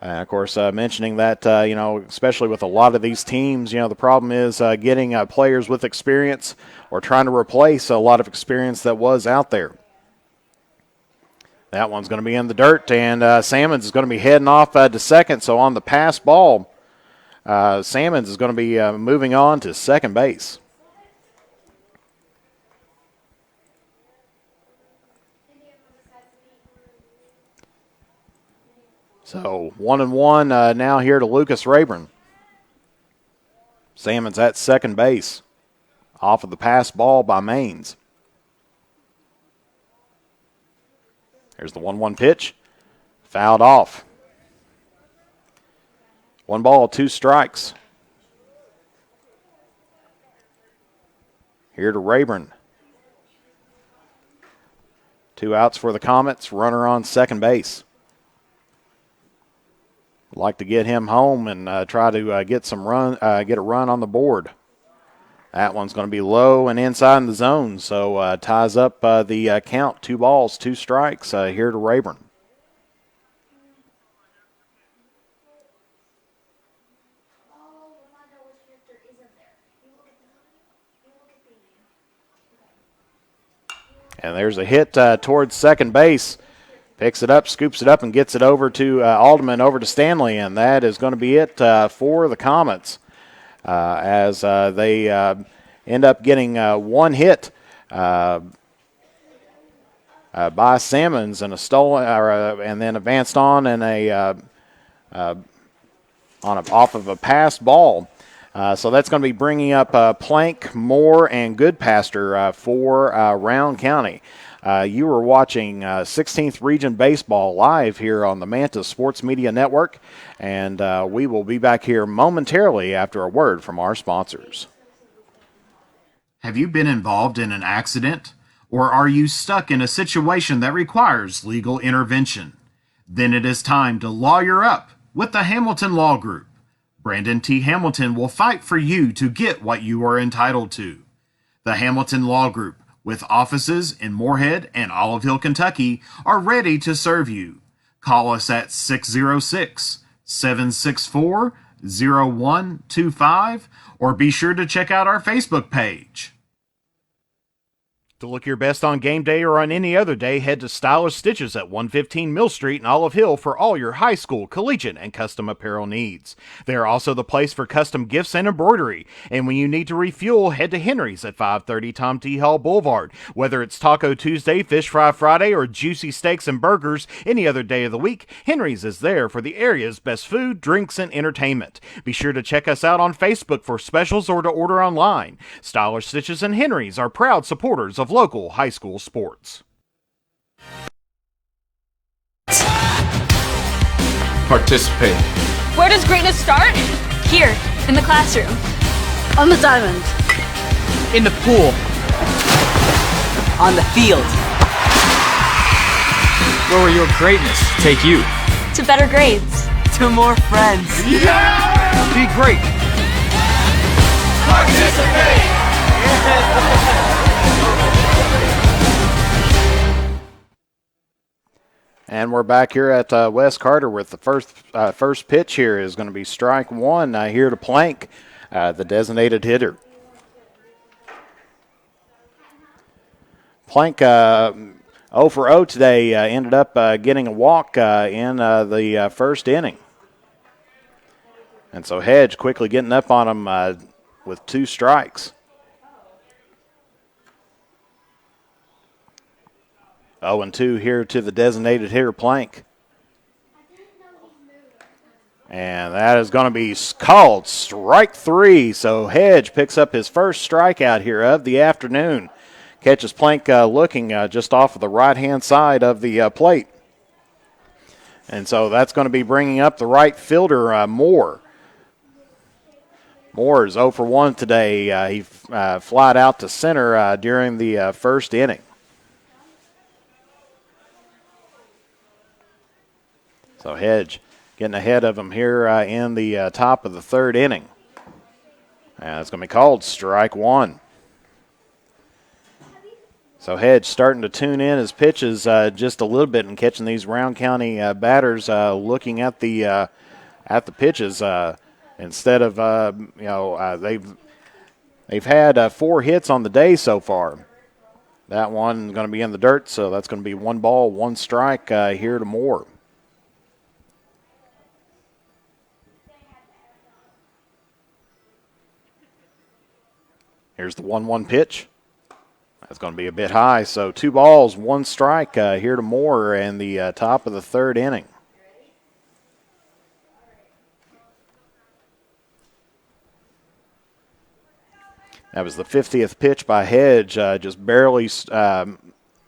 Of course, mentioning that, especially with a lot of these teams, the problem is getting players with experience or trying to replace a lot of experience that was out there. That one's going to be in the dirt, and Salmons is going to be heading off to second. So on the pass ball, Salmons is going to be moving on to second base. So 1-1 now here to Lucas Rayburn. Salmons at second base off of the pass ball by Maines. There's the 1-1 pitch. Fouled off. 1 ball, 2 strikes. Here to Rayburn. 2 outs for the Comets. Runner on second base. Like to get him home and try to get a run on the board. That one's going to be low and inside in the zone, so ties up the count. 2 balls, 2 strikes here to Rayburn. And there's a hit towards second base. Picks it up, scoops it up, and gets it over to Alderman, over to Stanley, and that is going to be it for the Comets as they end up getting 1 hit by Salmons and a stolen, and then advanced on and off of a pass ball. So that's going to be bringing up Plank, Moore, and Goodpaster for Round County. You are watching 16th Region Baseball live here on the Manta Sports Media Network, and we will be back here momentarily after a word from our sponsors. Have you been involved in an accident? Or are you stuck in a situation that requires legal intervention? Then it is time to lawyer up with the Hamilton Law Group. Brandon T. Hamilton will fight for you to get what you are entitled to. The Hamilton Law Group, with offices in Moorhead and Olive Hill, Kentucky, are ready to serve you. Call us at 606-764-0125 or be sure to check out our Facebook page. To look your best on game day or on any other day, head to Stylish Stitches at 115 Mill Street in Olive Hill for all your high school, collegiate, and custom apparel needs. They are also the place for custom gifts and embroidery. And when you need to refuel, head to Henry's at 530 Tom T. Hall Boulevard. Whether it's Taco Tuesday, Fish Fry Friday, or juicy steaks and burgers any other day of the week, Henry's is there for the area's best food, drinks, and entertainment. Be sure to check us out on Facebook for specials or to order online. Stylish Stitches and Henry's are proud supporters of local high school sports. Participate. Where does greatness start? Here, in the classroom. On the diamond. In the pool. On the field. Where will your greatness take you? To better grades. To more friends. Yeah! Be great. Participate! And we're back here at West Carter with the first pitch here is going to be strike 1 here to Plank, the designated hitter. Plank 0 for 0 today, ended up getting a walk in the first inning. And so Hedge quickly getting up on him with 2 strikes. 0-2 here to the designated hitter, Plank. And that is going to be called strike 3. So Hedge picks up his first strikeout here of the afternoon. Catches Plank looking just off of the right-hand side of the plate. And so that's going to be bringing up the right fielder, Moore. Moore is 0 for 1 today. He flied out to center during the first inning. So Hedge getting ahead of him here in the top of the third inning. And it's going to be called strike 1. So Hedge starting to tune in his pitches just a little bit and catching these Rowan County batters looking at the pitches instead of they've had 4 hits on the day so far. That one going to be in the dirt, so that's going to be 1 ball, 1 strike here to Moore. Here's the 1-1 pitch. That's going to be a bit high, so 2 balls, 1 strike here to Moore in the top of the 3rd inning. That was the 50th pitch by Hedge, just barely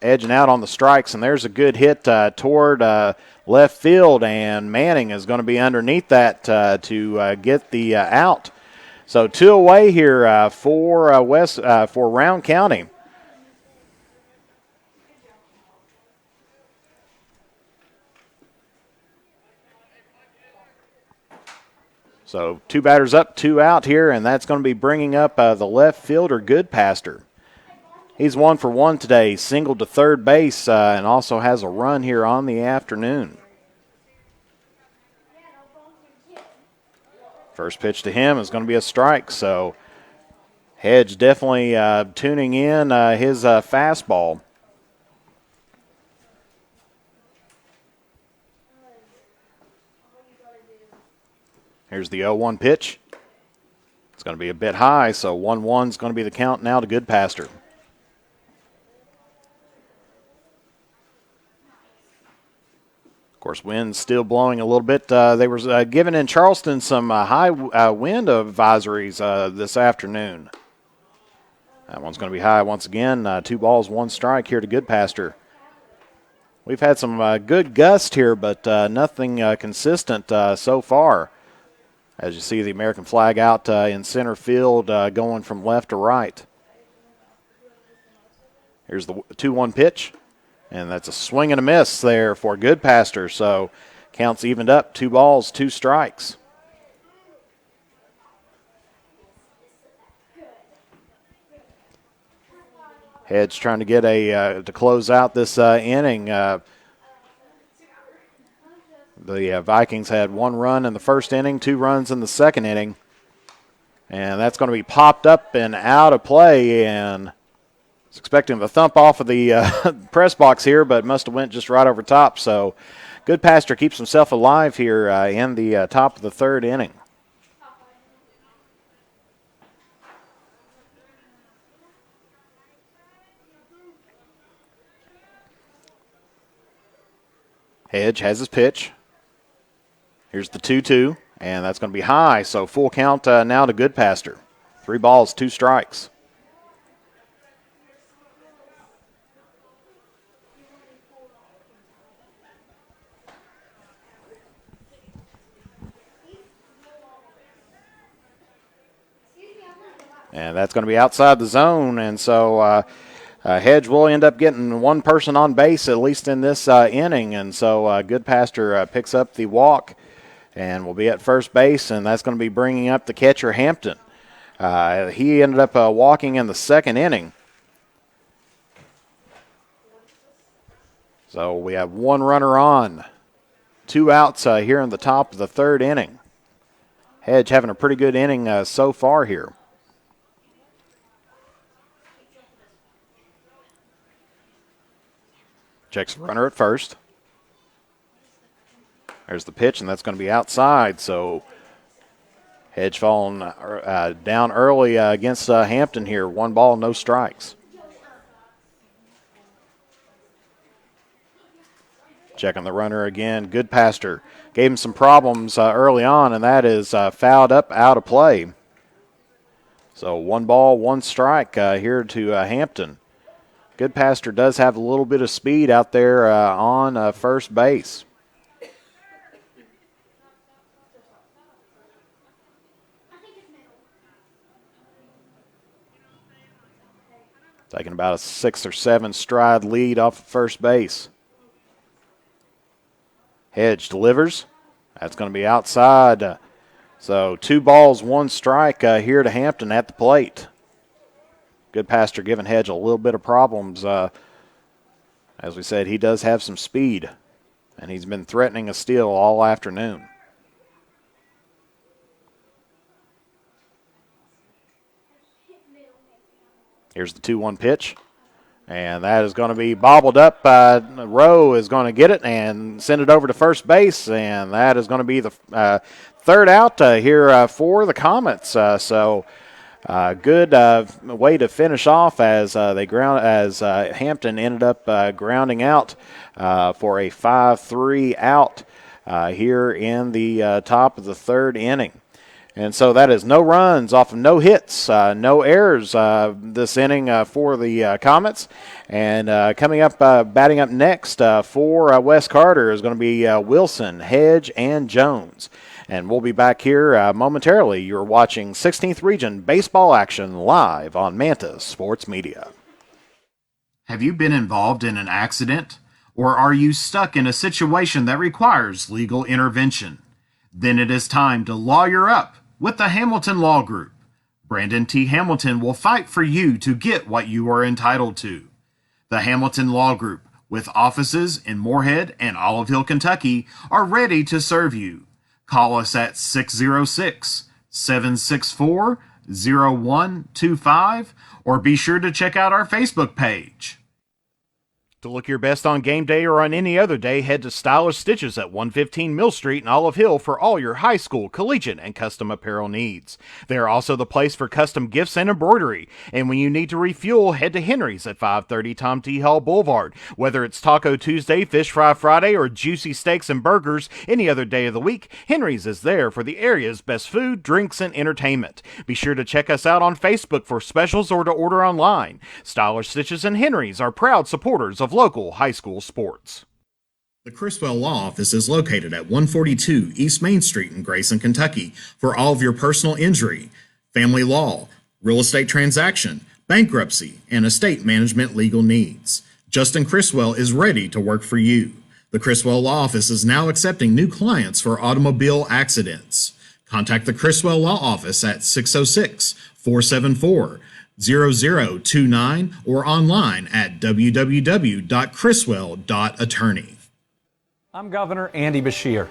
edging out on the strikes, and there's a good hit toward left field, and Manning is going to be underneath that to get the out. So 2 away here for Rowan County. So 2 batters up, 2 out here, and that's going to be bringing up the left fielder, Goodpaster. He's 1 for 1 today, singled to 3rd base, and also has a run here on the afternoon. First pitch to him is going to be a strike, so Hedge definitely tuning in his fastball. Here's the 0-1 pitch. It's going to be a bit high, so 1-1 is going to be the count now to Goodpaster. Of course, wind's still blowing a little bit. They were giving in Charleston some high wind advisories this afternoon. That one's going to be high once again. 2 balls, 1 strike here to Goodpaster. We've had some good gusts here, but nothing consistent so far. As you see the American flag out in center field going from left to right. Here's the 2-1 pitch. And that's a swing and a miss there for Goodpaster. So counts evened up, 2 balls, 2 strikes. Hedge trying to get to close out this inning. The Vikings had 1 run in the first inning, 2 runs in the second inning. And that's going to be popped up and out of play. And I was expecting the thump off of the press box here, but must have went just right over top. So Goodpaster keeps himself alive here in the top of the 3rd inning. Hedge has his pitch. Here's the 2-2, and that's going to be high, so full count now to Goodpaster. 3 balls, 2 strikes. And that's going to be outside the zone, and so Hedge will end up getting 1 person on base, at least in this inning, and so Goodpaster picks up the walk and will be at first base, and that's going to be bringing up the catcher, Hampton. He ended up walking in the 2nd inning. So we have 1 runner on, 2 outs here in the top of the 3rd inning. Hedge having a pretty good inning so far here. Checks the runner at first. There's the pitch, and that's going to be outside. So Hedge falling down early against Hampton here. 1 ball, no strikes. Checking the runner again. Goodpaster gave him some problems early on, and that is fouled up out of play. So 1 ball, 1 strike here to Hampton. Goodpaster does have a little bit of speed out there on first base. Taking about a 6 or 7 stride lead off of first base. Hedge delivers. That's going to be outside. So 2 balls, 1 strike here to Hampton at the plate. good passer giving Hedge a little bit of problems. As we said, he does have some speed, and he's been threatening a steal all afternoon. Here's the 2-1 pitch. And that is going to be bobbled up. Rowe is going to get it and send it over to first base. And that is going to be the third out here for the Comets. So good way to finish off as Hampton ended up grounding out for a 5-3 out here in the top of the third inning. And so that is no runs off of no hits, no errors this inning for the Comets. And coming up, batting up next for Wes Carter is going to be Wilson, Hedge, and Jones. And we'll be back here momentarily. You're watching 16th Region Baseball action live on Manta Sports Media. Have you been involved in an accident? Or are you stuck in a situation that requires legal intervention? Then it is time to lawyer up with the Hamilton Law Group. Brandon T. Hamilton will fight for you to get what you are entitled to. The Hamilton Law Group, with offices in Moorhead and Olive Hill, Kentucky, are ready to serve you. Call us at 606-764-0125 or be sure to check out our Facebook page. To look your best on game day or on any other day, head to Stylish Stitches at 115 Mill Street in Olive Hill for all your high school, collegiate, and custom apparel needs. They are also the place for custom gifts and embroidery. And when you need to refuel, head to Henry's at 530 Tom T. Hall Boulevard. Whether it's Taco Tuesday, Fish Fry Friday, or juicy steaks and burgers any other day of the week, Henry's is there for the area's best food, drinks, and entertainment. Be sure to check us out on Facebook for specials or to order online. Stylish Stitches and Henry's are proud supporters of local high school sports. The Criswell Law Office is located at 142 East Main Street in Grayson, Kentucky for all of your personal injury, family law, real estate transaction, bankruptcy, and estate management legal needs. Justin Criswell is ready to work for you. The Criswell Law Office is now accepting new clients for automobile accidents. Contact the Criswell Law Office at 606-474-0029 or online at www.criswell.attorney. I'm Governor Andy Beshear.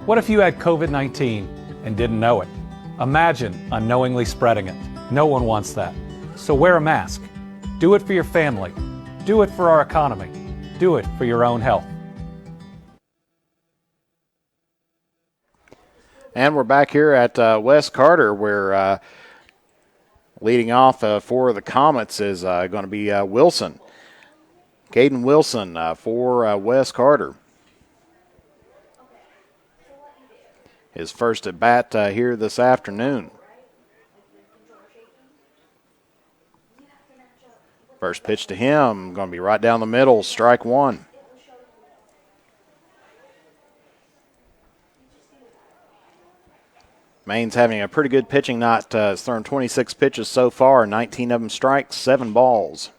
What if you had COVID-19 and didn't know it? Imagine unknowingly spreading it. No one wants that. So wear a mask. Do it for your family. Do it for our economy. Do it for your own health. And we're back here at Wes Carter, where leading off for the Comets is going to be Wilson. Caden Wilson for Wes Carter. His first at bat here this afternoon. First pitch to him, going to be right down the middle, strike one. Maine's having a pretty good pitching night. Has thrown 26 pitches so far, 19 of them strikes, 7 balls.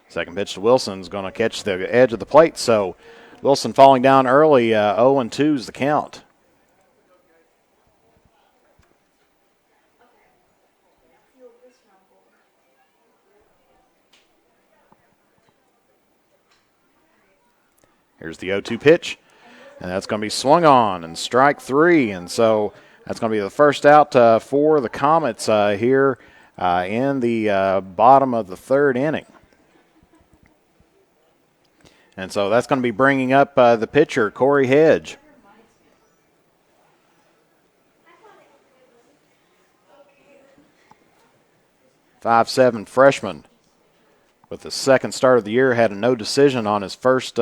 Second pitch to Wilson's going to catch the edge of the plate, so Wilson falling down early, 0-2 is the count. Here's the 0-2 pitch, and that's going to be swung on and strike three. And so that's going to be the first out for the Comets here in the bottom of the third inning. And so that's going to be bringing up the pitcher, Corey Hedge. .57 freshman with the second start of the year, had a no decision on his first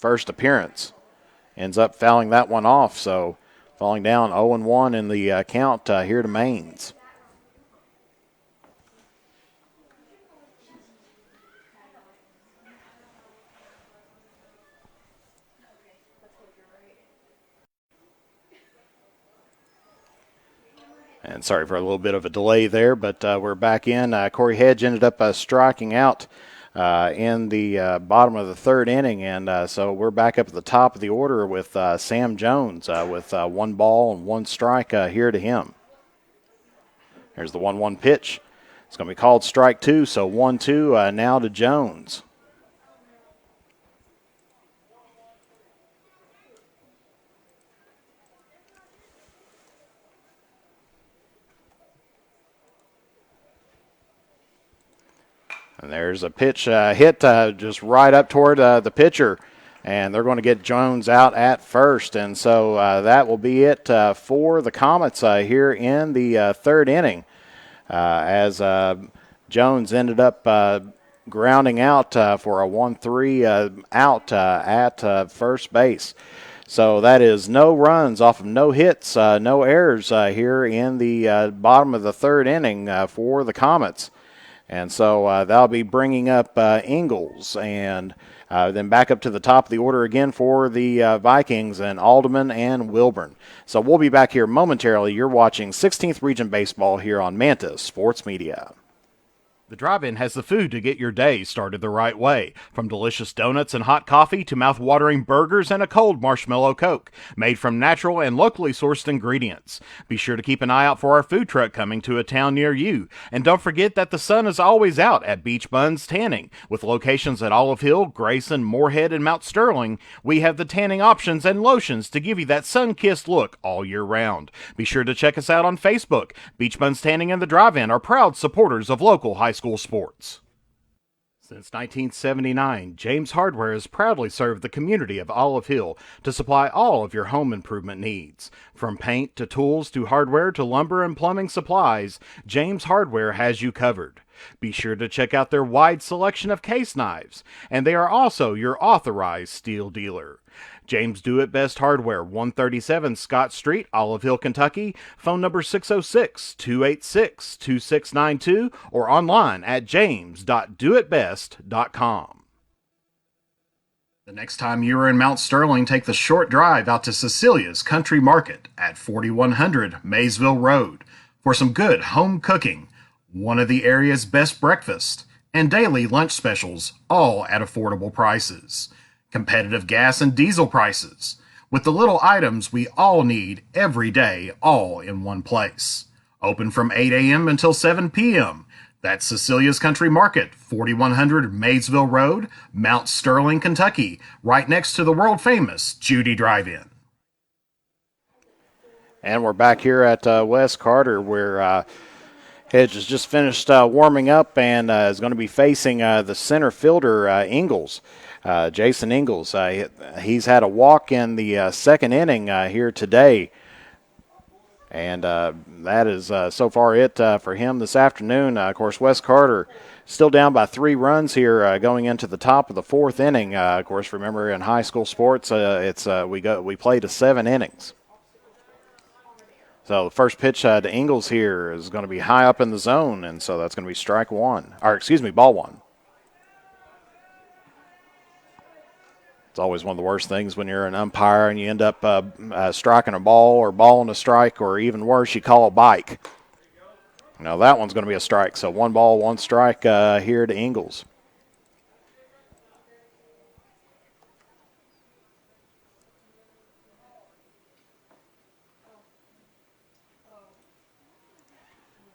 appearance. Ends up fouling that one off, so falling down 0-1 in the count here to Maines. And sorry for a little bit of a delay there, but we're back in. Corey Hedge ended up striking out in the bottom of the third inning. And so we're back up at the top of the order with Sam Jones with 1 ball and 1 strike here to him. Here's the 1-1 pitch. It's going to be called strike 2, so 1-2 now to Jones. And there's a pitch hit just right up toward the pitcher. And they're going to get Jones out at first. And so that will be it for the Comets here in the third inning. As Jones ended up grounding out for a 1-3 out at first base. So that is no runs off of no hits, no errors here in the bottom of the third inning for the Comets. And so that'll be bringing up Ingalls, and then back up to the top of the order again for the Vikings and Alderman and Wilburn. So we'll be back here momentarily. You're watching 16th Region Baseball here on Manta Sports Media. The drive-in has the food to get your day started the right way. From delicious donuts and hot coffee to mouth-watering burgers and a cold marshmallow Coke, made from natural and locally sourced ingredients. Be sure to keep an eye out for our food truck coming to a town near you. And don't forget that the sun is always out at Beach Buns Tanning. With locations at Olive Hill, Grayson, Moorhead, and Mount Sterling, we have the tanning options and lotions to give you that sun-kissed look all year round. Be sure to check us out on Facebook. Beach Buns Tanning and the Drive-In are proud supporters of local high school sports. Since 1979, James Hardware has proudly served the community of Olive Hill to supply all of your home improvement needs. From paint to tools to hardware to lumber and plumbing supplies, James Hardware has you covered. Be sure to check out their wide selection of case knives, and they are also your authorized steel dealer. James Do It Best Hardware, 137 Scott Street, Olive Hill, Kentucky. Phone number 606-286-2692 or online at james.doitbest.com. The next time you are in Mount Sterling, take the short drive out to Cecilia's Country Market at 4100 Maysville Road for some good home cooking, one of the area's best breakfasts, and daily lunch specials, all at affordable prices. Competitive gas and diesel prices, with the little items we all need every day, all in one place. Open from 8 a.m. until 7 p.m. That's Cecilia's Country Market, 4100 Maysville Road, Mount Sterling, Kentucky, right next to the world-famous Judy Drive-In. And we're back here at West Carter, where Hedge has just finished warming up and is going to be facing the center fielder, Ingalls. Jason Ingalls, he's had a walk in the second inning here today. And that is so far it for him this afternoon. Of course, West Carter still down by 3 runs here going into the top of the fourth inning. Of course, remember in high school sports, we play to 7 innings. So the first pitch to Ingalls here is going to be high up in the zone, and so that's going to be ball 1. It's always one of the worst things when you're an umpire and you end up striking a ball or balling a strike, or even worse, you call a bike. Now that one's going to be a strike. So 1 ball, 1 strike here to Ingalls.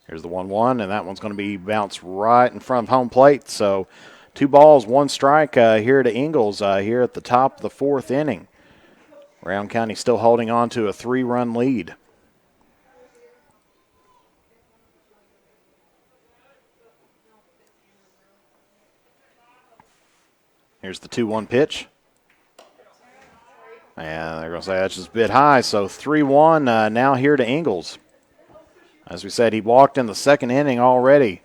Here's the 1-1, and that one's going to be bounced right in front of home plate. So 2 balls, 1 strike here to Ingalls here at the top of the fourth inning. Rowan County still holding on to a 3-run lead. Here's the 2-1 pitch. And they're going to say that's just a bit high. So 3-1 now here to Ingalls. As we said, he walked in the second inning already.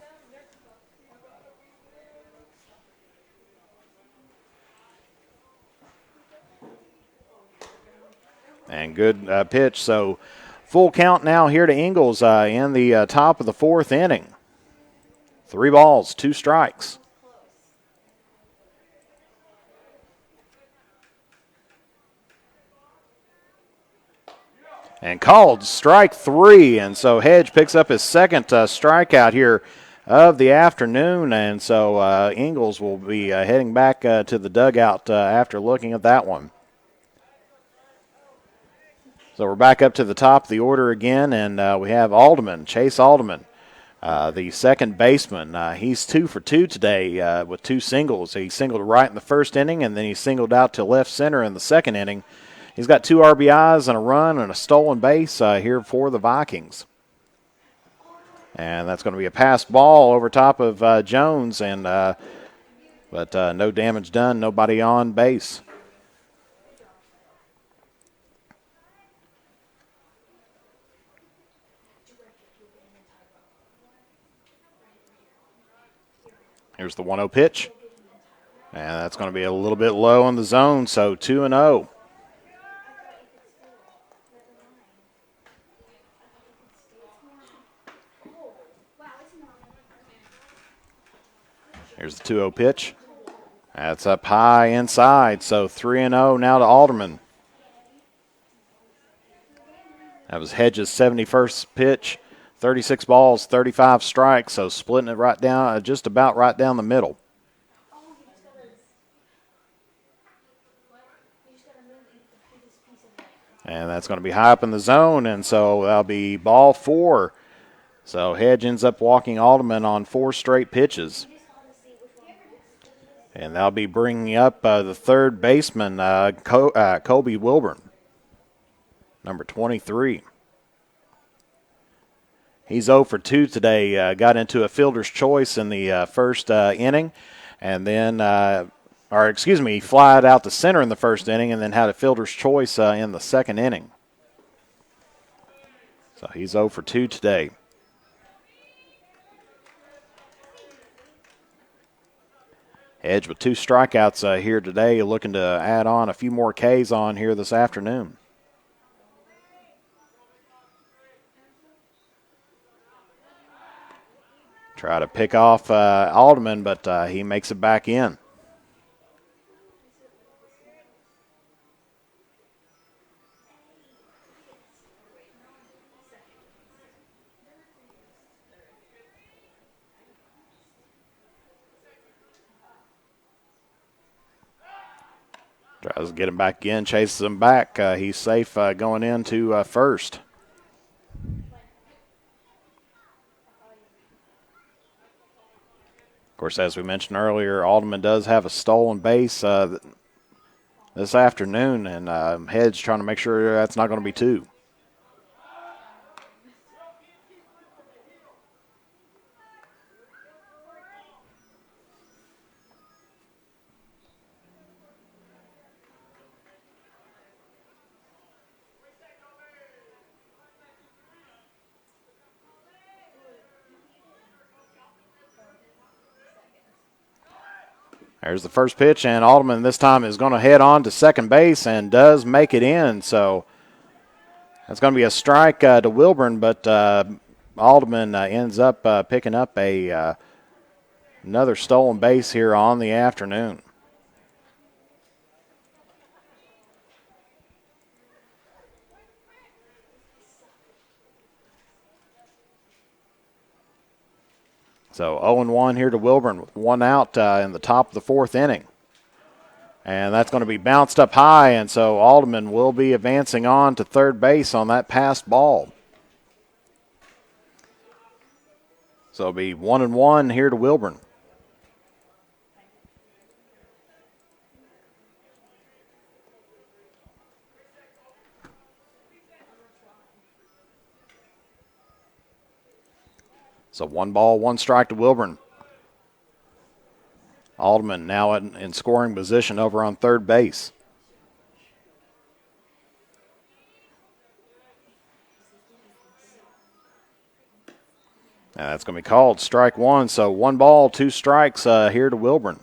And good pitch. So full count now here to Ingalls in the top of the fourth inning. 3 balls, 2 strikes. And called strike 3. And so Hedge picks up his second strikeout here of the afternoon, and so Ingles will be heading back to the dugout after looking at that one. So we're back up to the top of the order again, and we have Alderman, Chase Alderman, the second baseman. He's 2 for 2 today with 2 singles. He singled right in the first inning, and then he singled out to left center in the second inning. He's got 2 RBIs and a run and a stolen base here for the Vikings. And that's going to be a pass ball over top of Jones, but no damage done, nobody on base. Here's the 1-0 pitch. And that's going to be a little bit low on the zone, so 2-0. Here's the 2-0 pitch. That's up high inside, so 3-0 now to Alderman. That was Hedge's 71st pitch. 36 balls, 35 strikes, so splitting it right down, just about right down the middle. And that's going to be high up in the zone, and so that'll be ball 4. So Hedge ends up walking Alderman on 4 straight pitches. And that'll be bringing up the third baseman, Colby Wilburn, number 23. He's 0 for 2 today. Got into a fielder's choice in the first inning, and then, he flied out to center in the first inning and then had a fielder's choice in the second inning. So he's 0 for 2 today. Hedge with 2 strikeouts here today, looking to add on a few more Ks on here this afternoon. Try to pick off Alderman, but he makes it back in. Tries to get him back in, chases him back. He's safe going into first. Of course, as we mentioned earlier, Alderman does have a stolen base this afternoon, and Hedge trying to make sure that's not going to be 2. There's the first pitch, and Alderman this time is going to head on to second base and does make it in. So that's going to be a strike to Wilburn, but Alderman ends up picking up another stolen base here on the afternoon. So 0-1 here to Wilburn with 1 out in the top of the 4th inning. And that's going to be bounced up high, and so Alderman will be advancing on to third base on that passed ball. So it'll be 1-1 here to Wilburn. So 1 ball, 1 strike to Wilburn. Alderman now in scoring position over on third base. And that's going to be called strike 1. So 1 ball, 2 strikes here to Wilburn.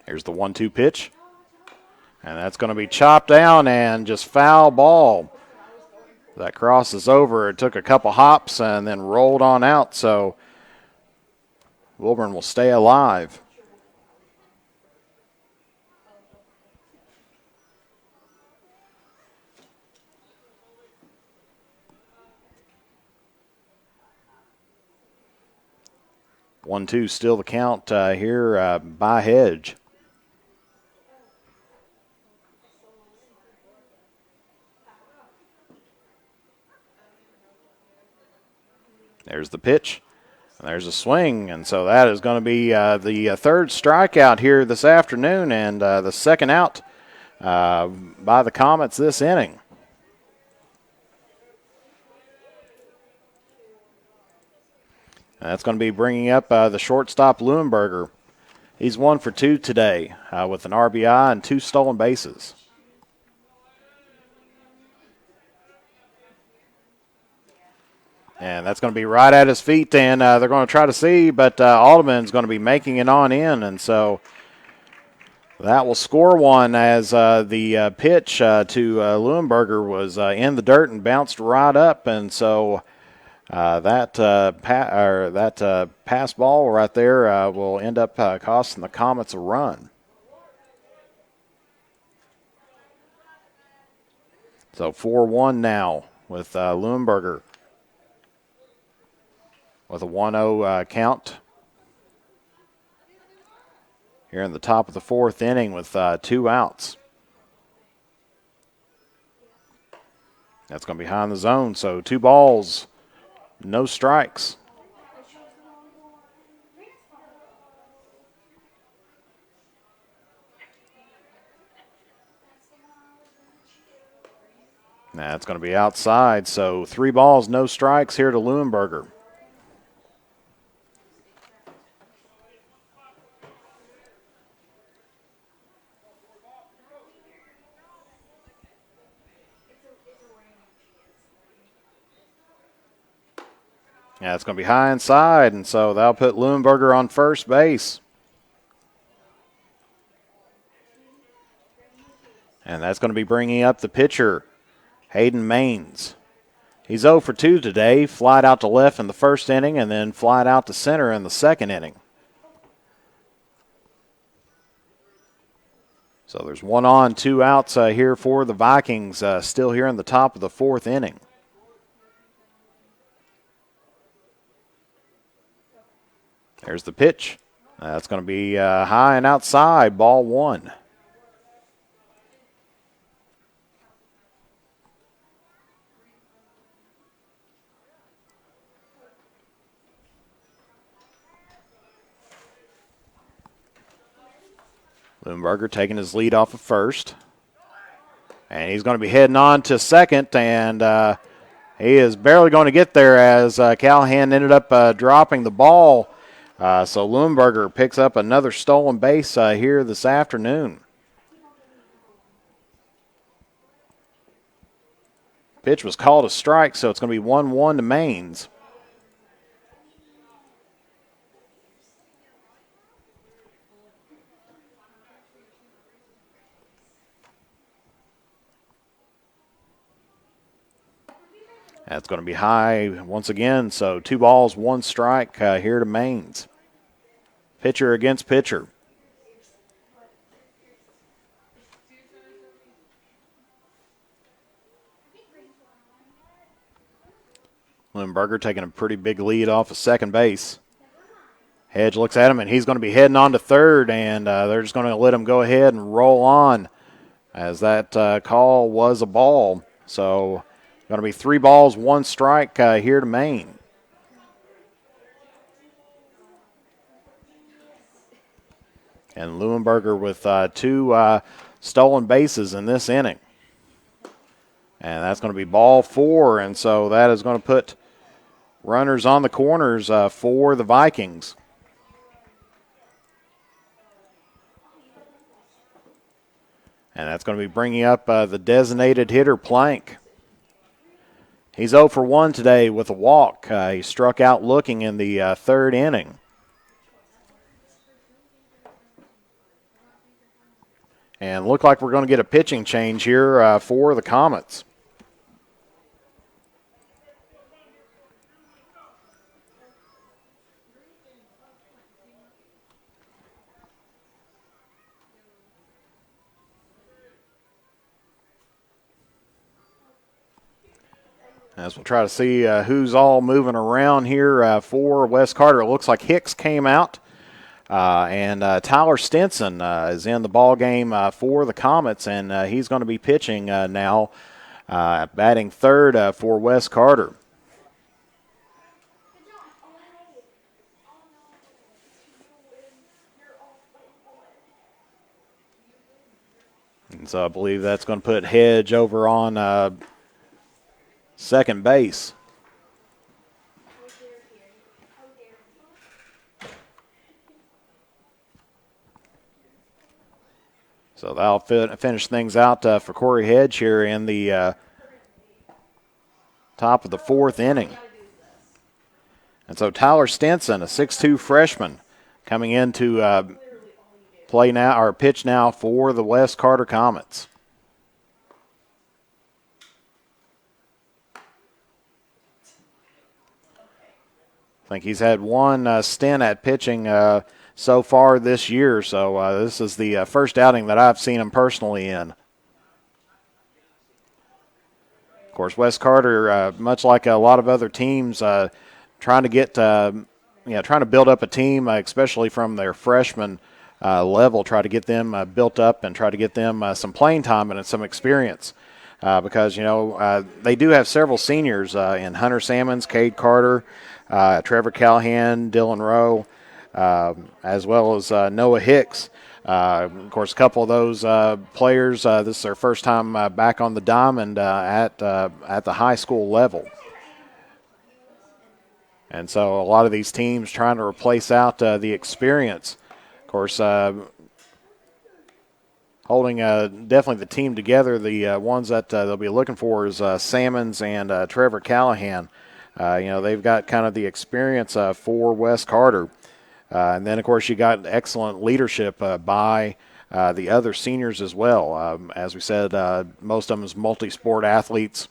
Here's the 1-2 pitch. And that's going to be chopped down and just foul ball. That crosses over. It took a couple hops and then rolled on out. So Wilburn will stay alive. One, two, still the count here by Hedge. There's the pitch. And there's a swing, and so that is going to be the third strikeout here this afternoon and the second out by the Comets this inning. And that's going to be bringing up the shortstop Leuenberger. He's 1 for 2 today with an RBI and 2 stolen bases. And that's going to be right at his feet, and they're going to try to see, but Alderman's going to be making it on in, and so that will score one as the pitch to Leuenberger was in the dirt and bounced right up, and so that pass ball right there will end up costing the Comets a run. So 4-1 now with Leuenberger with a 1-0 count here in the top of the fourth inning with 2 outs. That's going to be behind the zone, so 2 balls, no strikes. That's going to be outside, so 3 balls, no strikes here to Leuenberger. Yeah, it's going to be high inside, and so that'll put Leuenberger on first base. And that's going to be bringing up the pitcher, Hayden Maines. He's 0 for 2 today, flied out to left in the first inning and then flied out to center in the second inning. So there's 1 on, 2 outs here for the Vikings, still here in the top of the fourth inning. There's the pitch. That's going to be high and outside, ball 1. Leuenberger taking his lead off of first. And he's going to be heading on to second, and he is barely going to get there as Callahan ended up dropping the ball. So Leuenberger picks up another stolen base here this afternoon. Pitch was called a strike, so it's going to be 1-1 to Maines. That's going to be high once again, so 2 balls, 1 strike here to Maines. Pitcher against pitcher. Leuenberger taking a pretty big lead off of second base. Hedge looks at him, and he's going to be heading on to third, and they're just going to let him go ahead and roll on as that call was a ball. So going to be 3 balls, 1 strike here to Maine. And Leuenberger with 2 stolen bases in this inning. And that's going to be ball 4, and so that is going to put runners on the corners for the Vikings. And that's going to be bringing up the designated hitter, Plank. He's 0 for 1 today with a walk. He struck out looking in the third inning. And look like we're going to get a pitching change here for the Comets. As we'll try to see who's all moving around here for West Carter. It looks like Hicks came out, and Tyler Stinson is in the ball game for the Comets, and he's going to be pitching now, batting third for West Carter. And so I believe that's going to put Hedge over on second base. So that'll finish things out for Corey Hedge here in the top of the fourth inning. And so Tyler Stinson, a 6'2 freshman, coming in to play now or pitch now for the West Carter Comets. I think he's had one stint at pitching so far this year, so this is the first outing that I've seen him personally in. Of course, West Carter, much like a lot of other teams, trying to get, trying to build up a team, especially from their freshman level, try to get them built up and try to get them some playing time and some experience. Because, they do have several seniors in Hunter Sammons, Cade Carter, Trevor Callahan, Dylan Rowe, as well as Noah Hicks. Of course, a couple of those players, this is their first time back on the diamond at the high school level. And so a lot of these teams trying to replace out the experience. Of course, holding definitely the team together, the ones that they'll be looking for is Sammons and Trevor Callahan. They've got kind of the experience for West Carter. And then, of course, you got excellent leadership by the other seniors as well. As we said, most of them is multi-sport athletes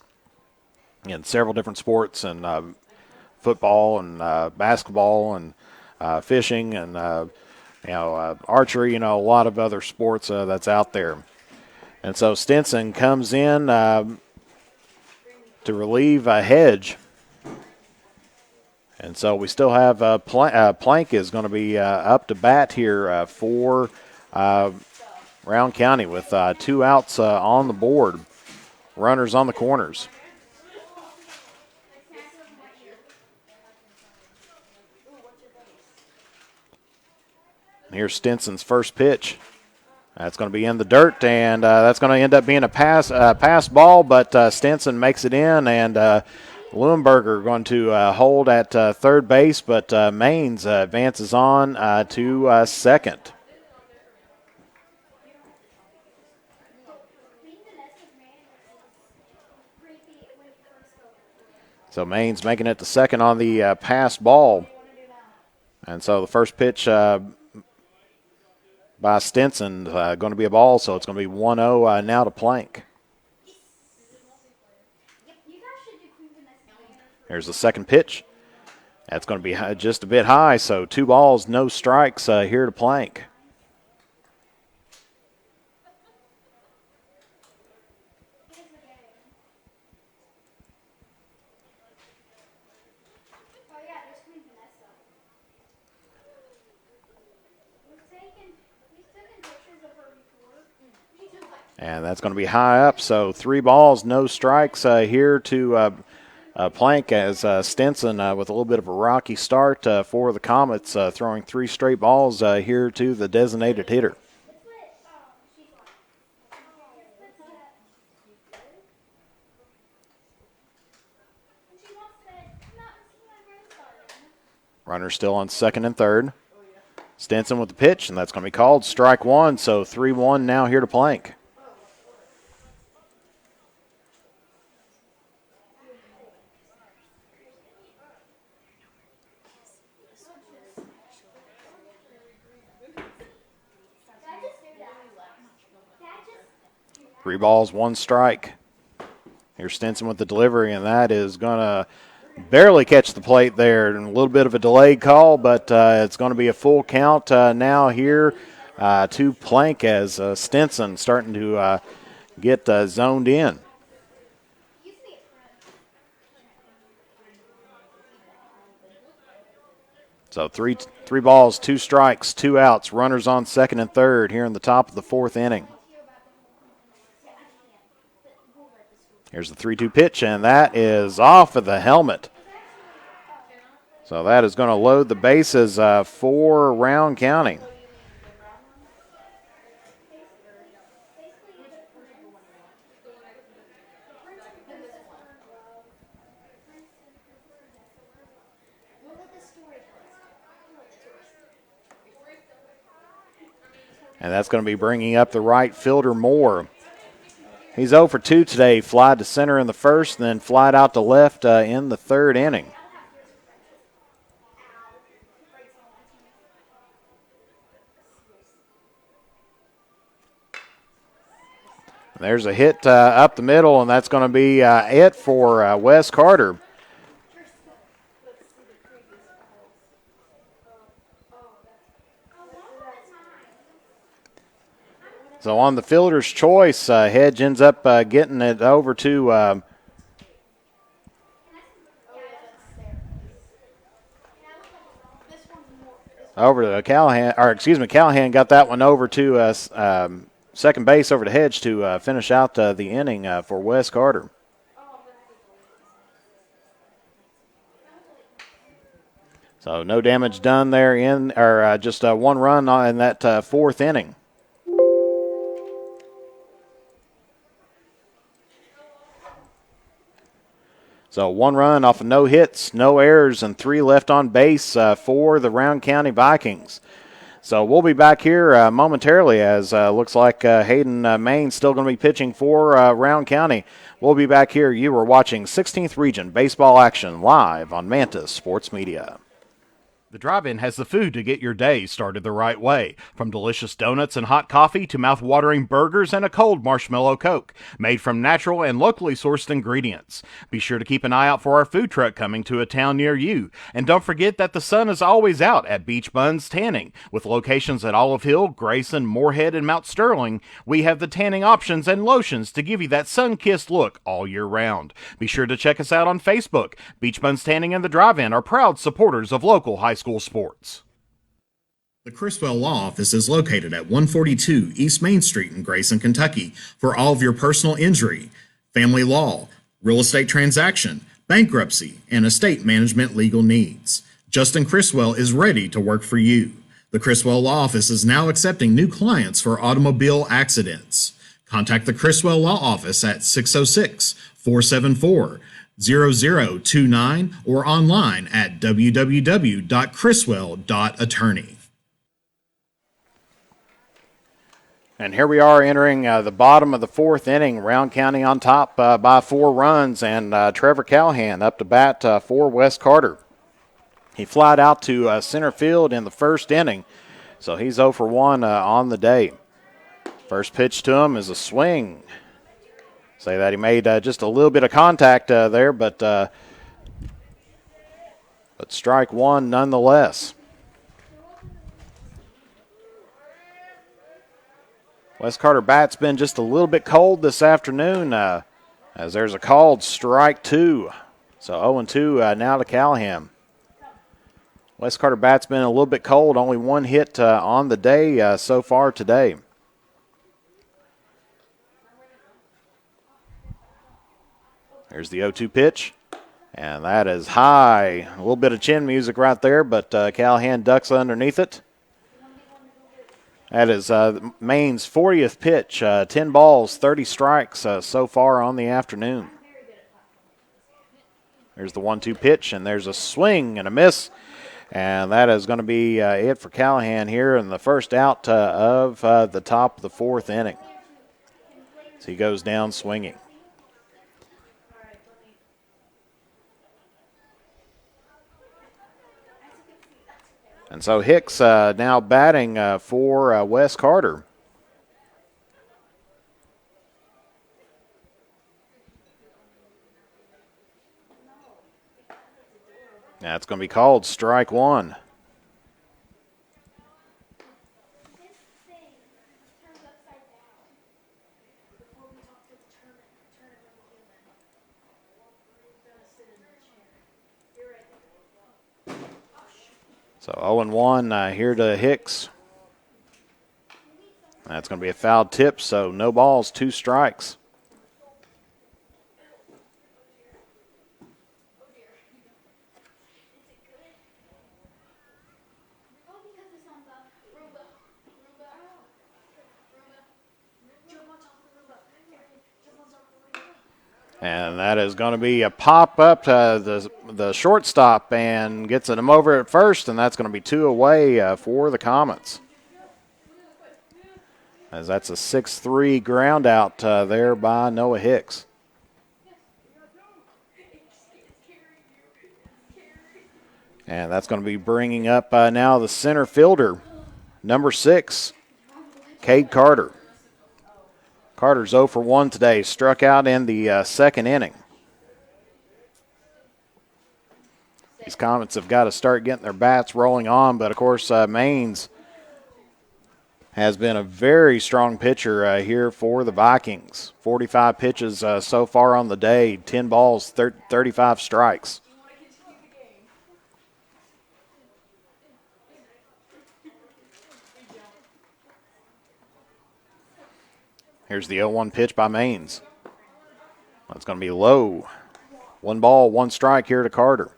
in several different sports, and football and basketball and fishing and, archery, a lot of other sports that's out there. And so Stinson comes in to relieve Hedge. And so we still have Plank is going to be up to bat here for Rowan County with 2 outs on the board, runners on the corners. And here's Stinson's first pitch. That's going to be in the dirt, and that's going to end up being a pass ball, but Stinson makes it in, and Leuenberger going to hold at third base, but Maines advances on to second. So Maines making it to second on the pass ball. And so the first pitch by Stinson going to be a ball, so it's going to be 1-0 now to Plank. Here's the second pitch. That's going to be just a bit high, so 2 balls, no strikes here to Plank. And that's going to be high up, so 3 balls, no strikes here to Plank, as Stinson with a little bit of a rocky start for the Comets, throwing 3 straight balls here to the designated hitter. Runner still on second and third. Stinson with the pitch, and that's going to be called strike 1, so 3-1 now here to Plank. Three balls, 1 strike. Here's Stinson with the delivery, and that is going to barely catch the plate there. And a little bit of a delayed call, but it's going to be a full count now here to Plank, as Stinson starting to get zoned in. So three balls, 2 strikes, 2 outs, runners on second and third here in the top of the 4th inning. Here's the 3-2 pitch, and that is off of the helmet. So that is going to load the bases for Rowan County. And that's going to be bringing up the right fielder, Moore. He's 0 for 2 today. Flied to center in the first, then flied out to left in the 3rd inning. There's a hit up the middle, and that's going to be it for Wes Carter. So on the fielder's choice, Hedge ends up getting it over to Callahan. Callahan got that one over to second base over to Hedge to finish out the inning for Wes Carter. So no damage done there just 1 run in that 4th inning. So 1 run off of no hits, no errors, and 3 left on base for the Rowan County Vikings. So we'll be back here momentarily as looks like Hayden Main's still going to be pitching for Rowan County. We'll be back here. You are watching 16th Region Baseball action live on Mantis Sports Media. The drive-in has the food to get your day started the right way. From delicious donuts and hot coffee to mouth-watering burgers and a cold marshmallow Coke, made from natural and locally sourced ingredients. Be sure to keep an eye out for our food truck coming to a town near you. And don't forget that the sun is always out at Beach Buns Tanning. With locations at Olive Hill, Grayson, Moorhead, and Mount Sterling, we have the tanning options and lotions to give you that sun-kissed look all year round. Be sure to check us out on Facebook. Beach Buns Tanning and the Drive-In are proud supporters of local high school sports. The Criswell Law Office is located at 142 East Main Street in Grayson, Kentucky for all of your personal injury, family law, real estate transaction, bankruptcy, and estate management legal needs. Justin Criswell is ready to work for you. The Criswell Law Office is now accepting new clients for automobile accidents. Contact the Criswell Law Office at 606-474-0029 or online at www.criswell.attorney. And here we are entering the bottom of the 4th inning. Rowan County on top by 4 runs, and Trevor Callahan up to bat for Wes Carter. He flied out to center field in the 1st inning, so he's 0 for 1 on the day. First pitch to him is a swing. Say that he made just a little bit of contact there, but strike 1 nonetheless. Wes Carter bat's been just a little bit cold this afternoon as there's a called strike 2. So 0-2 now to Callahan. Wes Carter bat's been a little bit cold, only 1 hit on the day so far today. Here's the 0-2 pitch, and that is high. A little bit of chin music right there, but Callahan ducks underneath it. That is Maine's 40th pitch, 10 balls, 30 strikes so far on the afternoon. There's the 1-2 pitch, and there's a swing and a miss, and that is going to be it for Callahan here in the first out of the top of the 4th inning. So he goes down swinging. And so Hicks now batting for Wes Carter. That's going to be called strike 1. So 0-1 here to Hicks. That's going to be a foul tip, so no balls, 2 strikes. And that is going to be a pop up to the shortstop and gets him over at first, and that's going to be 2 away for the Comets. As that's a 6-3 ground out there by Noah Hicks. And that's going to be bringing up now the center fielder, number 6, Cade Carter. Carter's 0 for 1 today, struck out in the second inning. These Comets have got to start getting their bats rolling on, but of course Maines has been a very strong pitcher here for the Vikings. 45 pitches so far on the day, 10 balls, 35 strikes. Here's the 0-1 pitch by Maines. That's going to be low. 1 ball, 1 strike here to Carter.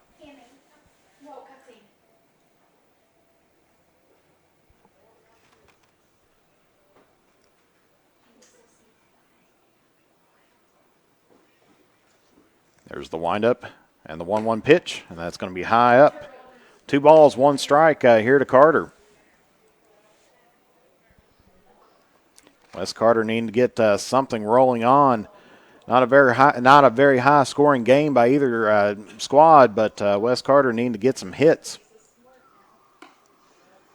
There's the windup and the 1-1 pitch, and that's going to be high up. 2 balls, 1 strike here to Carter. Wes Carter needing to get something rolling on. Not a very high scoring game by either squad, but Wes Carter needing to get some hits.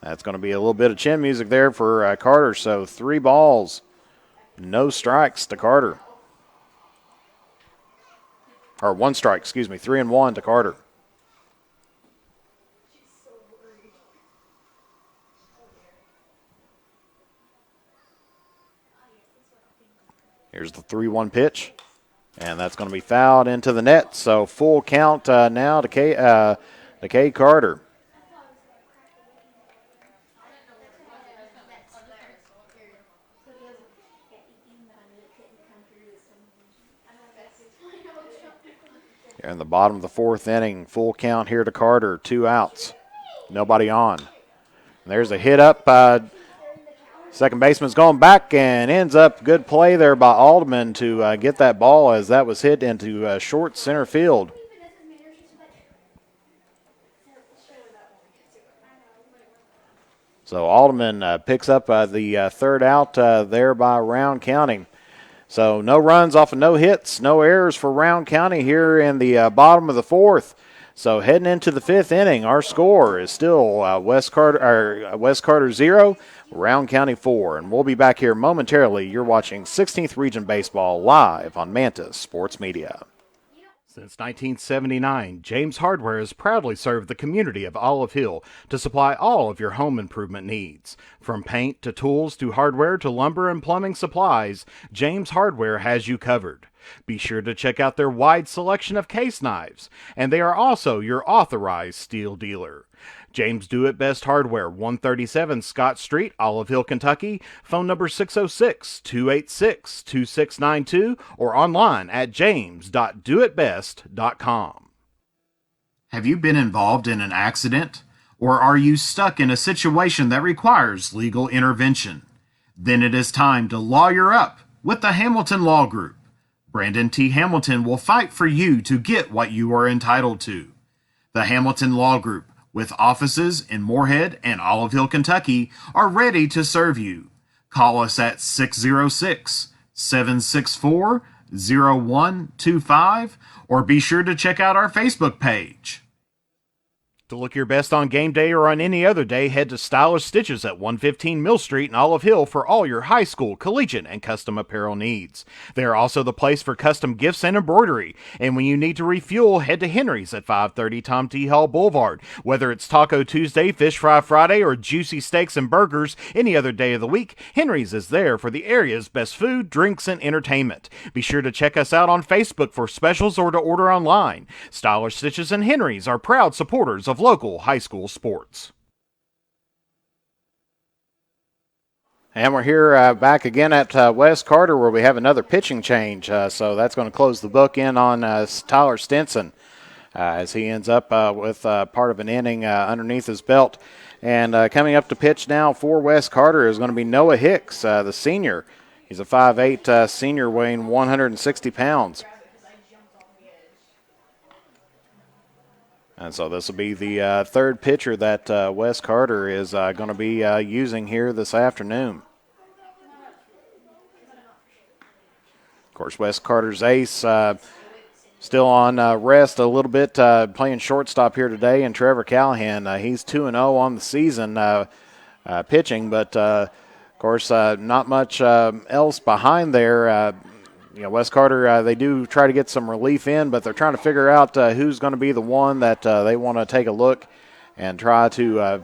That's going to be a little bit of chin music there for Carter. So 3 balls, no strikes to Carter. Or 1 strike, 3-1 to Carter. Here's the 3-1 pitch, and that's going to be fouled into the net. So full count now to Cade Carter. Here in the bottom of the 4th inning, full count here to Carter, 2 outs, nobody on. And there's a hit up. Second baseman's going back and ends up good play there by Alderman to get that ball as that was hit into short center field. So Alderman picks up the 3rd out there by Rowan County. So no runs off of no hits, no errors for Rowan County here in the bottom of the 4th. So heading into the 5th inning, our score is still West Carter 0, Rowan County 4. And we'll be back here momentarily. You're watching 16th Region Baseball live on Mantis Sports Media. Since 1979, James Hardware has proudly served the community of Olive Hill to supply all of your home improvement needs. From paint to tools to hardware to lumber and plumbing supplies, James Hardware has you covered. Be sure to check out their wide selection of case knives, and they are also your authorized steel dealer. James Do It Best Hardware, 137 Scott Street, Olive Hill, Kentucky. Phone number 606-286-2692 or online at james.doitbest.com. Have you been involved in an accident? Or are you stuck in a situation that requires legal intervention? Then it is time to lawyer up with the Hamilton Law Group. Brandon T. Hamilton will fight for you to get what you are entitled to. The Hamilton Law Group, with offices in Moorhead and Olive Hill, Kentucky, are ready to serve you. Call us at 606-764-0125 or be sure to check out our Facebook page. To look your best on game day or on any other day, head to Stylish Stitches at 115 Mill Street in Olive Hill for all your high school, collegiate, and custom apparel needs. They are also the place for custom gifts and embroidery. And when you need to refuel, head to Henry's at 530 Tom T. Hall Boulevard. Whether it's Taco Tuesday, Fish Fry Friday, or juicy steaks and burgers any other day of the week, Henry's is there for the area's best food, drinks, and entertainment. Be sure to check us out on Facebook for specials or to order online. Stylish Stitches and Henry's are proud supporters of local high school sports. And we're here back again at West Carter where we have another pitching change. So that's going to close the book in on Tyler Stinson as he ends up with part of an inning underneath his belt. And coming up to pitch now for West Carter is going to be Noah Hicks, the senior. He's a 5'8" senior weighing 160 pounds. And so this will be the third pitcher that West Carter is going to be using here this afternoon. Of course, West Carter's ace still on rest a little bit, playing shortstop here today, and Trevor Callahan. He's 2-0 on the season pitching, but, of course, not much else behind there. West Carter, they do try to get some relief in, but they're trying to figure out who's going to be the one that they want to take a look and try to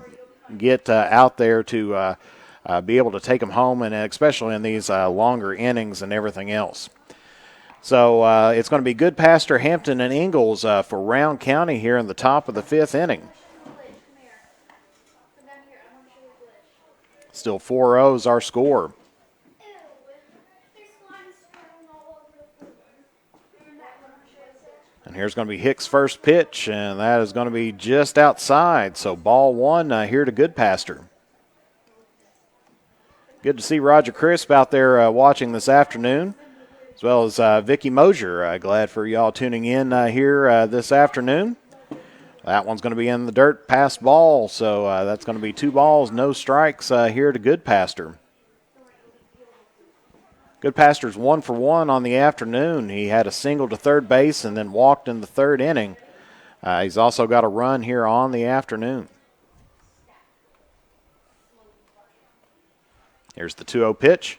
get out there to be able to take them home, and especially in these longer innings and everything else. So it's going to be Goodpaster, Hampton, and Ingalls for Rowan County here in the top of the fifth inning. Still 4-0 is our score. And here's going to be Hicks' first pitch, and that is going to be just outside. So ball one here to Goodpaster. Good to see Roger Crisp out there watching this afternoon, as well as Vicky Mosier. Glad for y'all tuning in here this afternoon. That one's going to be in the dirt, past ball, so that's going to be 2 balls, no strikes here to Goodpaster. Goodpaster's 1 for 1 on the afternoon. He had a single to third base and then walked in the third inning. He's also got a run here on the afternoon. Here's the 2-0 pitch,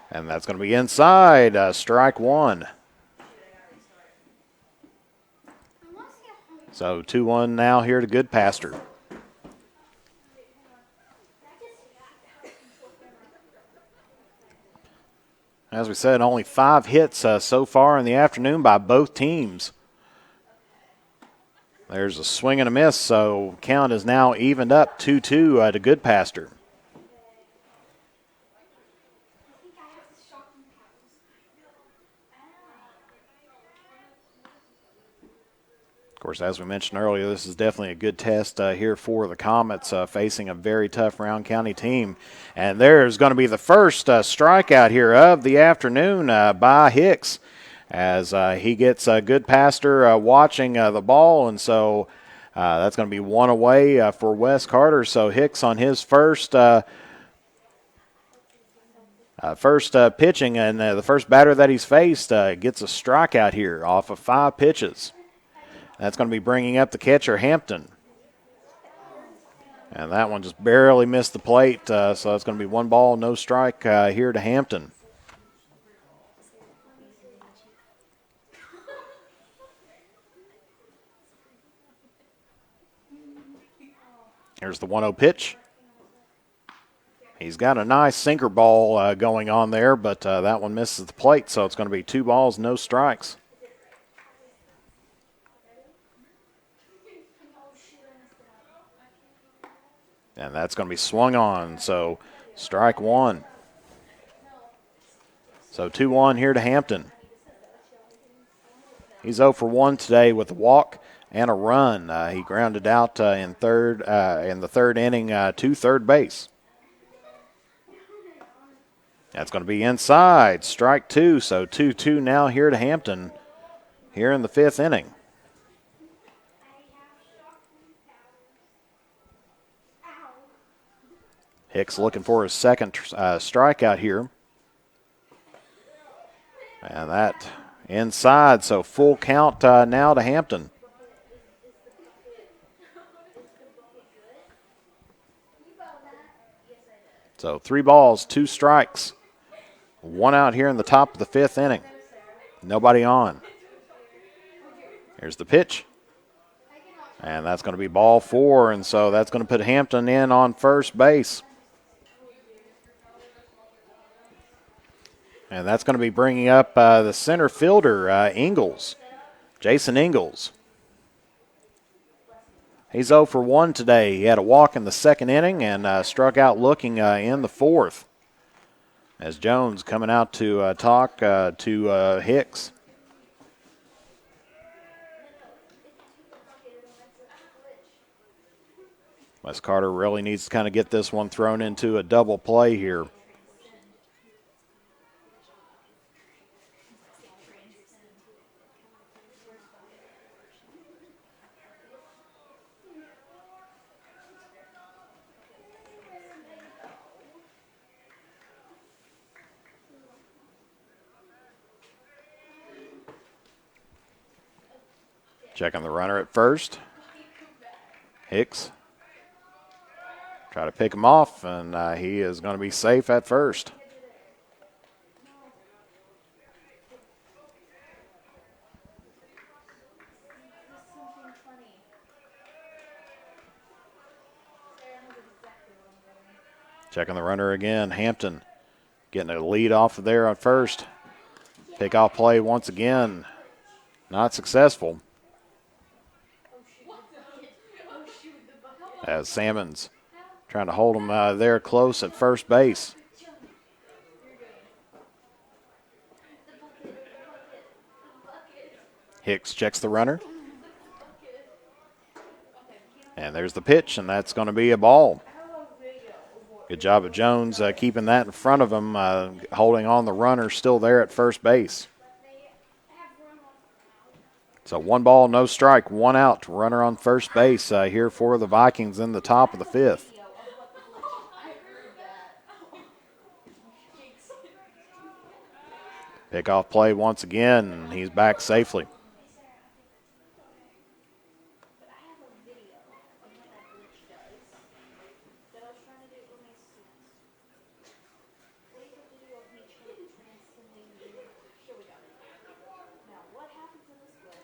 and that's going to be inside, strike one. So 2-1 now here to Goodpaster. As we said, only 5 hits so far in the afternoon by both teams. There's a swing and a miss, so count is now evened up 2-2 to Goodpaster. Of course, as we mentioned earlier, this is definitely a good test here for the Comets, facing a very tough Rowan County team. And there's going to be the first strikeout here of the afternoon by Hicks, as he gets Goodpaster watching the ball, and so that's going to be one away for West Carter. So Hicks on his first pitching, and the first batter that he's faced gets a strikeout here off of 5 pitches. That's going to be bringing up the catcher, Hampton. And that one just barely missed the plate, so it's going to be 1 ball, no strike here to Hampton. Here's the 1-0 pitch. He's got a nice sinker ball going on there, but that one misses the plate, so it's going to be 2 balls, no strikes. And that's going to be swung on, so strike one. So 2-1 here to Hampton. He's 0 for 1 today with a walk and a run. He grounded out in the third inning to third base. That's going to be inside, strike 2, so 2-2 now here to Hampton here in the 5th inning. Hicks looking for his second strikeout here. And that inside, so full count now to Hampton. So 3 balls, 2 strikes. 1 out here in the top of the 5th inning. Nobody on. Here's the pitch. And that's going to be ball 4, and so that's going to put Hampton in on first base. And that's going to be bringing up the center fielder, Ingalls, Jason Ingalls. He's 0 for 1 today. He had a walk in the 2nd inning and struck out looking in the 4th. As Jones coming out to talk to Hicks. Wes Carter really needs to kind of get this one thrown into a double play here. Checking the runner at first. Hicks. Try to pick him off, and he is going to be safe at first. Checking the runner again. Hampton getting a lead off of there on first. Pickoff play once again. Not successful. As Salmons trying to hold him there close at first base. Hicks checks the runner. And there's the pitch, and that's going to be a ball. Good job of Jones keeping that in front of him, holding on the runner still there at first base. So 1 ball, no strike, 1 out. Runner on first base here for the Vikings in the top of the 5th. Pickoff play once again. He's back safely.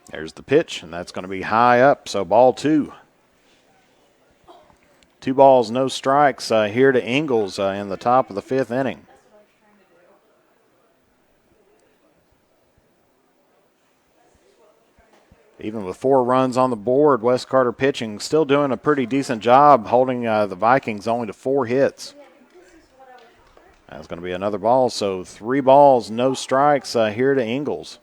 There's the pitch, and that's going to be high up, so ball 2. 2 balls, no strikes here to Ingles in the top of the 5th inning. Even with 4 runs on the board, Wes Carter pitching still doing a pretty decent job holding the Vikings only to 4 hits. That's going to be another ball, so 3 balls, no strikes here to Ingles.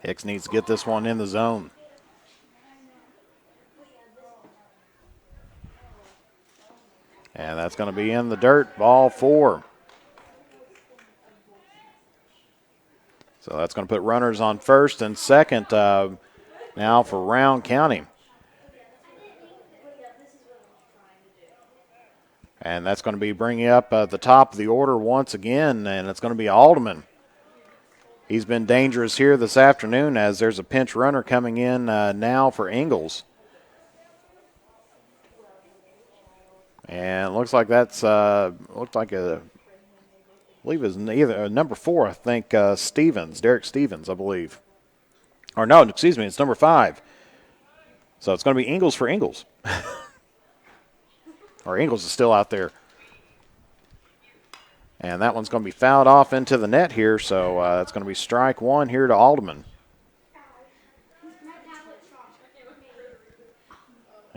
Hicks needs to get this one in the zone. And that's going to be in the dirt, ball 4. So that's going to put runners on first and second now for Rowan County. And that's going to be bringing up the top of the order once again, and it's going to be Alderman. He's been dangerous here this afternoon as there's a pinch runner coming in now for Ingles. And looks like that's looked like I believe it's either number 4, I think Stevens, Derek Stevens, I believe. Or no, excuse me, it's number 5. So it's going to be Ingles for Ingles. Or Ingles is still out there. And that one's going to be fouled off into the net here, so it's going to be strike 1 here to Alderman.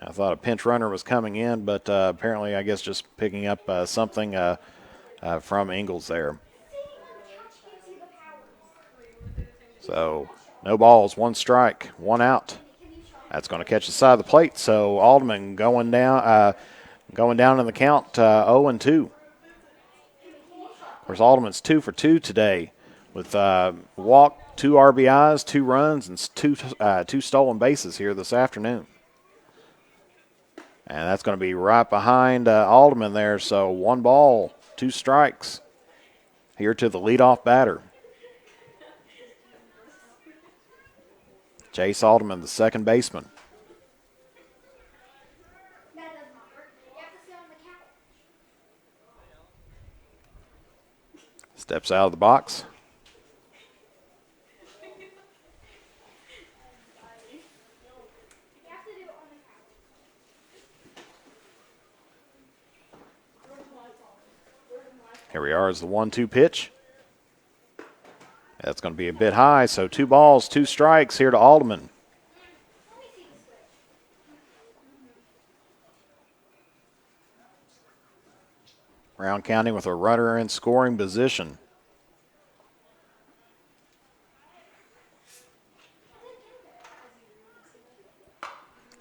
I thought a pinch runner was coming in, but apparently I guess just picking up something from Ingles there. So no balls, 1 strike, 1 out. That's going to catch the side of the plate, so Alderman going down in the count 0-2. Of course, Alderman's 2 for 2 today with walk, 2 RBIs, 2 runs, and 2 stolen bases here this afternoon. And that's going to be right behind Alderman there, so 1 ball, 2 strikes here to the leadoff batter. Chase Alderman, the second baseman. Steps out of the box. Here we are as the 1-2 pitch. That's going to be a bit high, so 2 balls, 2 strikes here to Alderman. Rowan County with a runner in scoring position.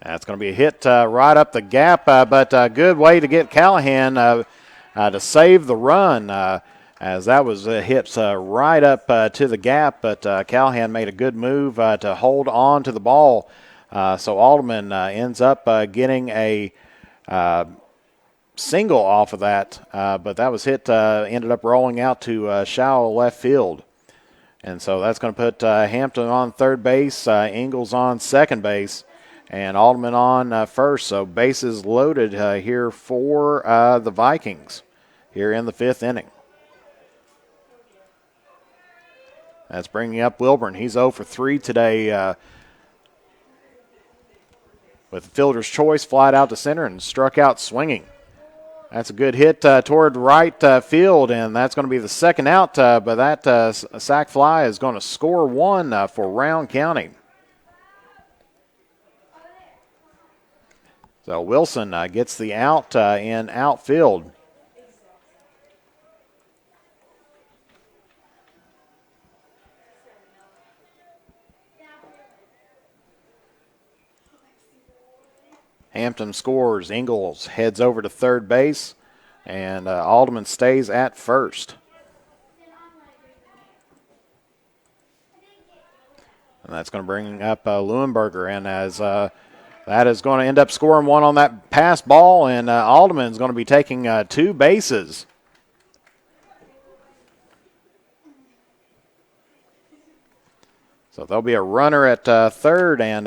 That's going to be a hit right up the gap, but a good way to get Callahan to save the run, as that was hit right up to the gap, but Callahan made a good move to hold on to the ball. So Alderman ends up getting a single off of that, but that was hit, ended up rolling out to shallow left field. And so that's going to put Hampton on third base, Ingalls on second base, and Alderman on first. So bases loaded here for the Vikings here in the fifth inning. That's bringing up Wilburn. He's 0 for 3 today with the fielder's choice, flied out to center and struck out swinging. That's a good hit toward right field, and that's going to be the second out, but that sac fly is going to score one for Rowan County. So Wilson gets the out in outfield. Hampton scores. Ingalls heads over to third base, and Alderman stays at first. And that's going to bring up Leuenberger, and as that is going to end up scoring one on that pass ball, and Alderman's going to be taking 2 bases. So there'll be a runner at third, and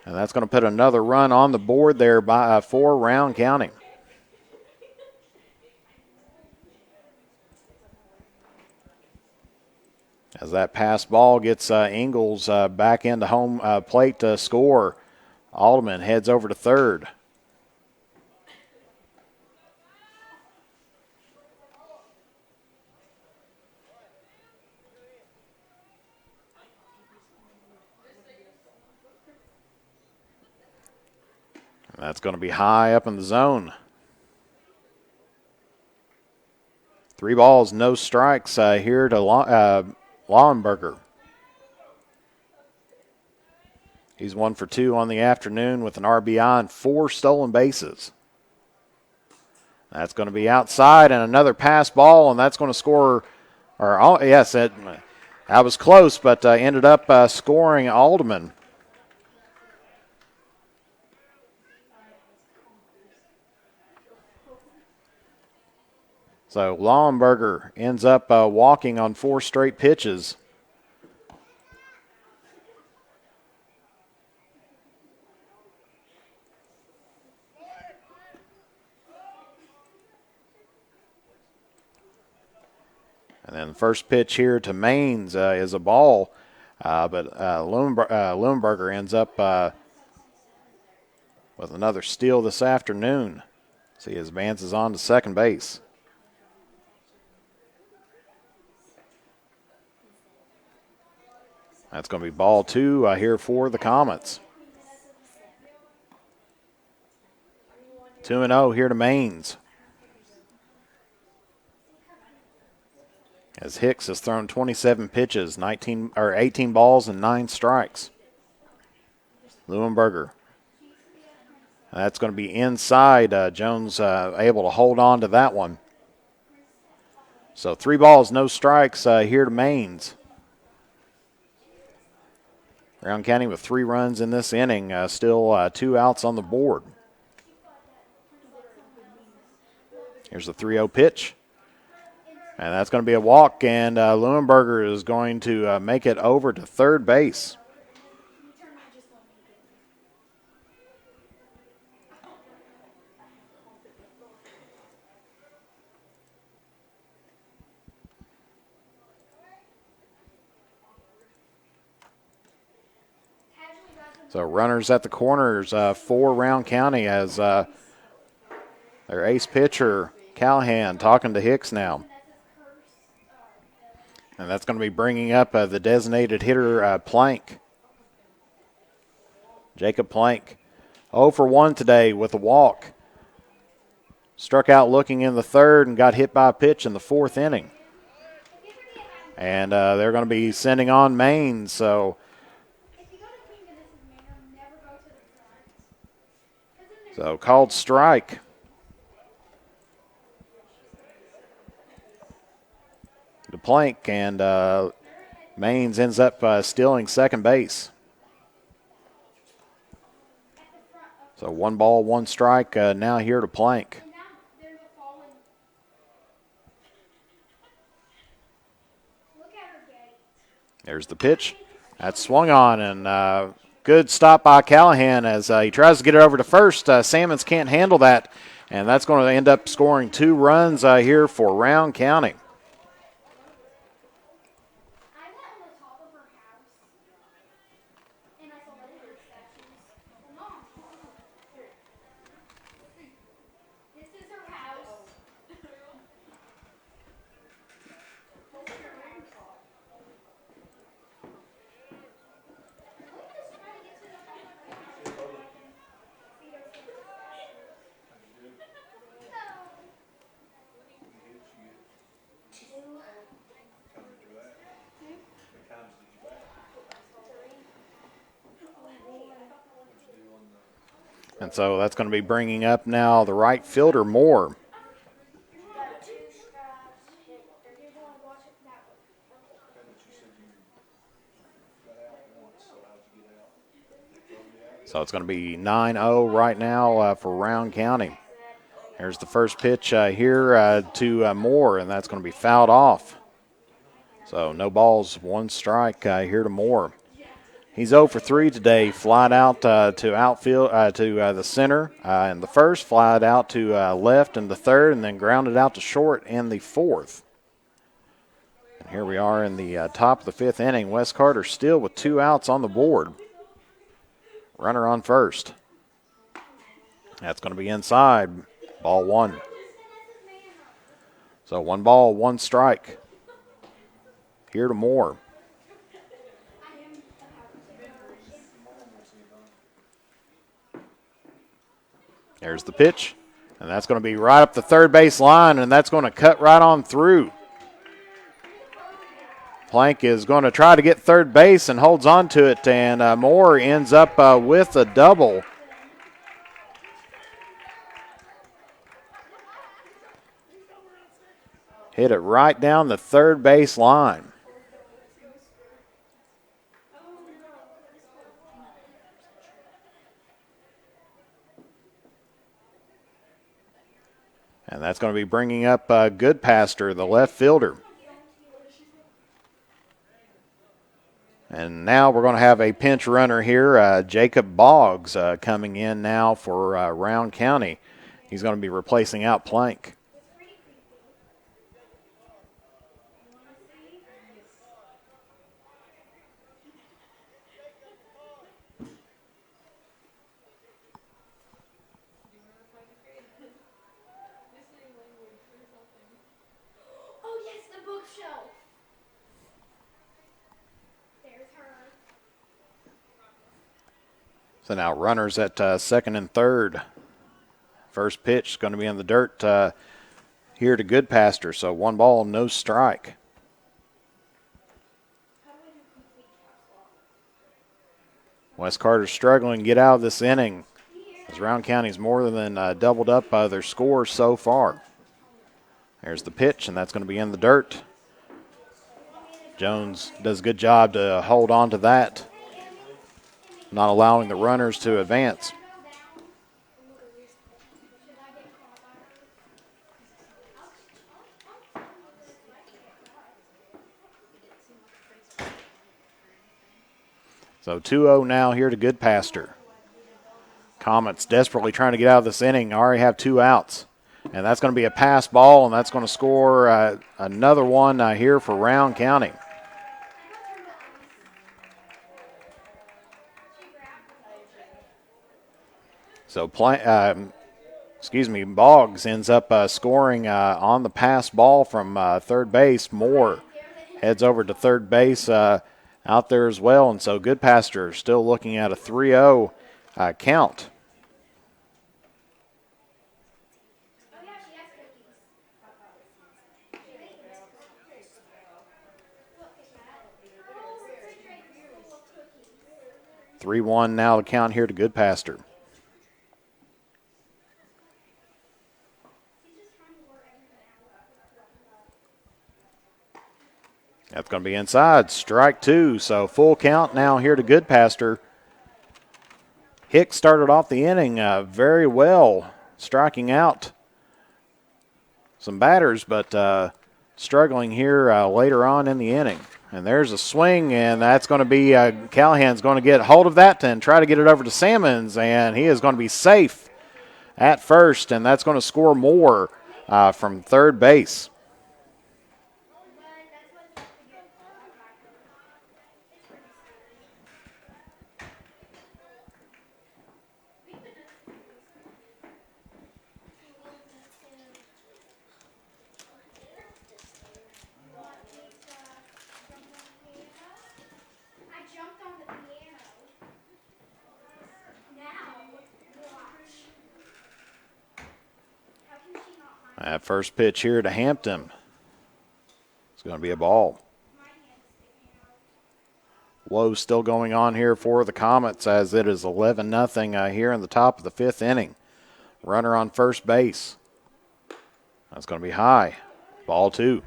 that's going to put another run on the board there for Rowan County. As that pass ball gets Ingalls back into home plate to score, Alderman heads over to third. And that's going to be high up in the zone. 3 balls, no strikes here to Lauenberger. He's 1 for 2 on the afternoon with an RBI and 4 stolen bases. That's going to be outside and another pass ball, and that's going to score. Yes, that was close, but ended up scoring Alderman. So Lauenberger ends up walking on 4 straight pitches. And then the first pitch here to Maines is a ball, but Leuenberger ends up with another steal this afternoon. So he advances on to second base. That's going to be ball 2 here for the Comets. 2-0 here to Maines. As Hicks has thrown 27 pitches, 18 balls and 9 strikes. Leuenberger. That's going to be inside. Jones able to hold on to that one. So 3 balls, no strikes here to Maines. Rowan County with 3 runs in this inning, still 2 outs on the board. Here's the 3-0 pitch. And that's going to be a walk, and Leuenberger is going to make it over to third base. So runners at the corners for Rowan County as their ace pitcher, Callahan, talking to Hicks now. And that's going to be bringing up the designated hitter, Plank. Jacob Plank, 0 for 1 today with a walk. struck out looking in the third and got hit by a pitch in the fourth inning. And they're going to be sending on Maine, so called strike. The plank, and Maines ends up stealing second base. So 1 ball, 1 strike now here to Plank. There's the pitch. That's swung on, and good stop by Callahan as he tries to get it over to first. Salmons can't handle that, and that's going to end up scoring 2 runs here for Rowan County. And so that's going to be bringing up now the right fielder, Moore. So it's going to be 9-0 right now for Rowan County. Here's the first pitch here to Moore, and that's going to be fouled off. So no balls, 1 strike here to Moore. He's 0 for 3 today. Flied out to outfield to the center in the first, flied out to left in the third, and then grounded out to short in the fourth. And here we are in the top of the 5th inning. Wes Carter still with 2 outs on the board. Runner on first. That's going to be inside. Ball 1. So 1 ball, 1 strike. Here to Moore. There's the pitch, and that's going to be right up the third base line, and that's going to cut right on through. Plank is going to try to get third base and holds on to it, and Moore ends up with a double. Hit it right down the third base line. And that's going to be bringing up Goodpaster, the left fielder. And now we're going to have a pinch runner here, Jacob Boggs, coming in now for Rowan County. He's going to be replacing out Plank. So now runners at second and third. First pitch is going to be in the dirt here to Goodpaster. So 1 ball, no strike. Wes Carter struggling to get out of this inning as Rowan County's more than doubled up their score so far. There's the pitch, and that's going to be in the dirt. Jones does a good job to hold on to that, not allowing the runners to advance. So 2-0 now here to Goodpaster. Comets desperately trying to get out of this inning. Already have 2 outs. And that's going to be a pass ball, and that's going to score another one here for Rowan County. So, Boggs ends up scoring on the pass ball from third base. Moore heads over to third base out there as well, and so Goodpaster still looking at a 3-0 count. 3-1 now the count here to Goodpaster. That's going to be inside. Strike 2. So full count now here to Goodpaster. Hicks started off the inning very well, striking out some batters, but struggling here later on in the inning. And there's a swing, and that's going to be Callahan's going to get hold of that and try to get it over to Salmons, and he is going to be safe at first, and that's going to score more from third base. That first pitch here to Hampton. It's going to be a ball. Low still going on here for the Comets as it is 11-0 here in the top of the 5th inning. Runner on first base. That's going to be high. Ball 2.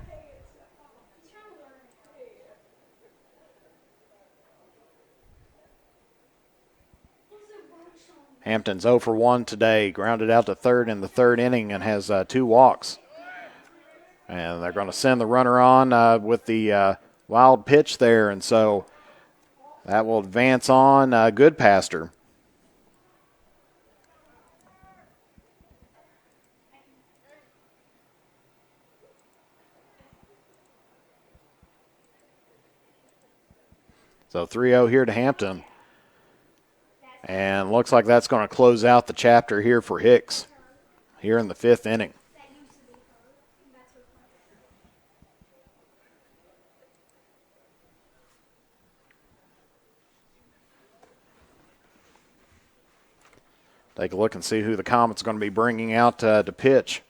Hampton's 0 for 1 today, grounded out to third in the 3rd inning and has 2 walks. And they're going to send the runner on with the wild pitch there, and so that will advance on Goodpaster. So 3-0 here to Hampton. And looks like that's going to close out the chapter here for Hicks here in the 5th inning. Take a look and see who the Comets are going to be bringing out to pitch.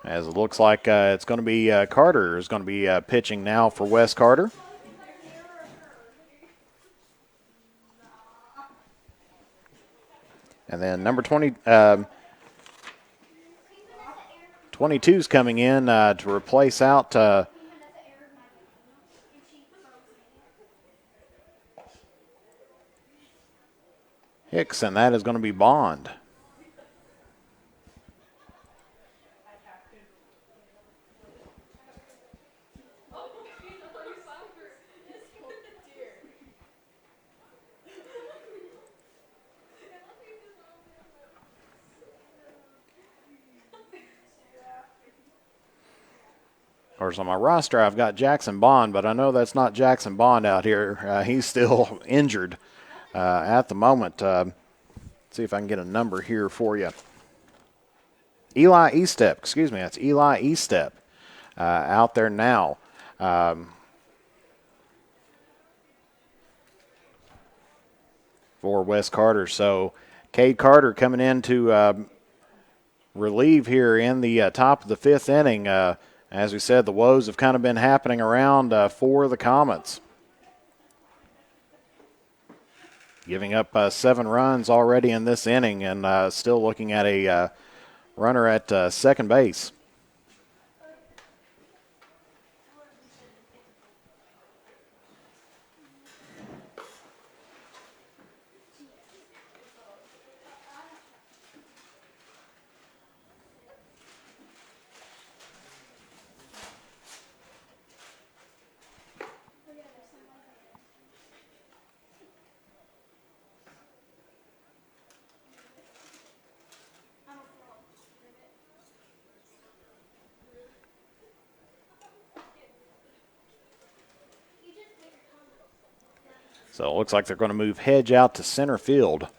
As it looks like it's going to be Carter is going to be pitching now for Wes Carter. And then number 22's coming in to replace out Hicks, and that is going to be Bond. Of course, on my roster, I've got Jackson Bond, but I know that's not Jackson Bond out here. He's still injured at the moment. See if I can get a number here for you. Eli Estep, excuse me, that's Eli Estep out there now. For Wes Carter. So Cade Carter coming in to relieve here in the top of the 5th inning. As we said, the woes have kind of been happening around for the Comets. Giving up 7 runs already in this inning and still looking at a runner at second base. So it looks like they're going to move Hedge out to center field.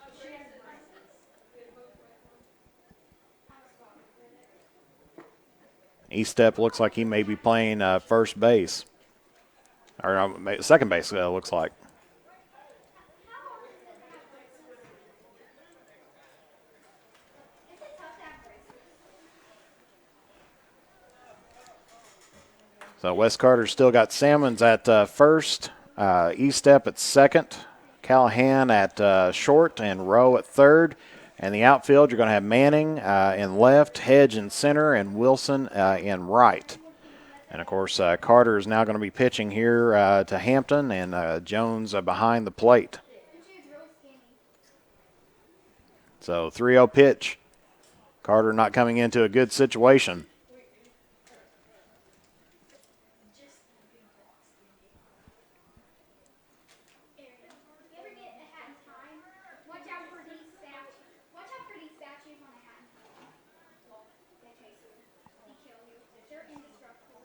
Estep looks like he may be playing first base. Or second base, looks like. So Wes Carter's still got Salmons at first, Estep at second, Callahan at short, and Rowe at third. And the outfield, you're going to have Manning in left, Hedge in center, and Wilson in right. And, of course, Carter is now going to be pitching here to Hampton, and Jones behind the plate. So 3-0 pitch. Carter not coming into a good situation.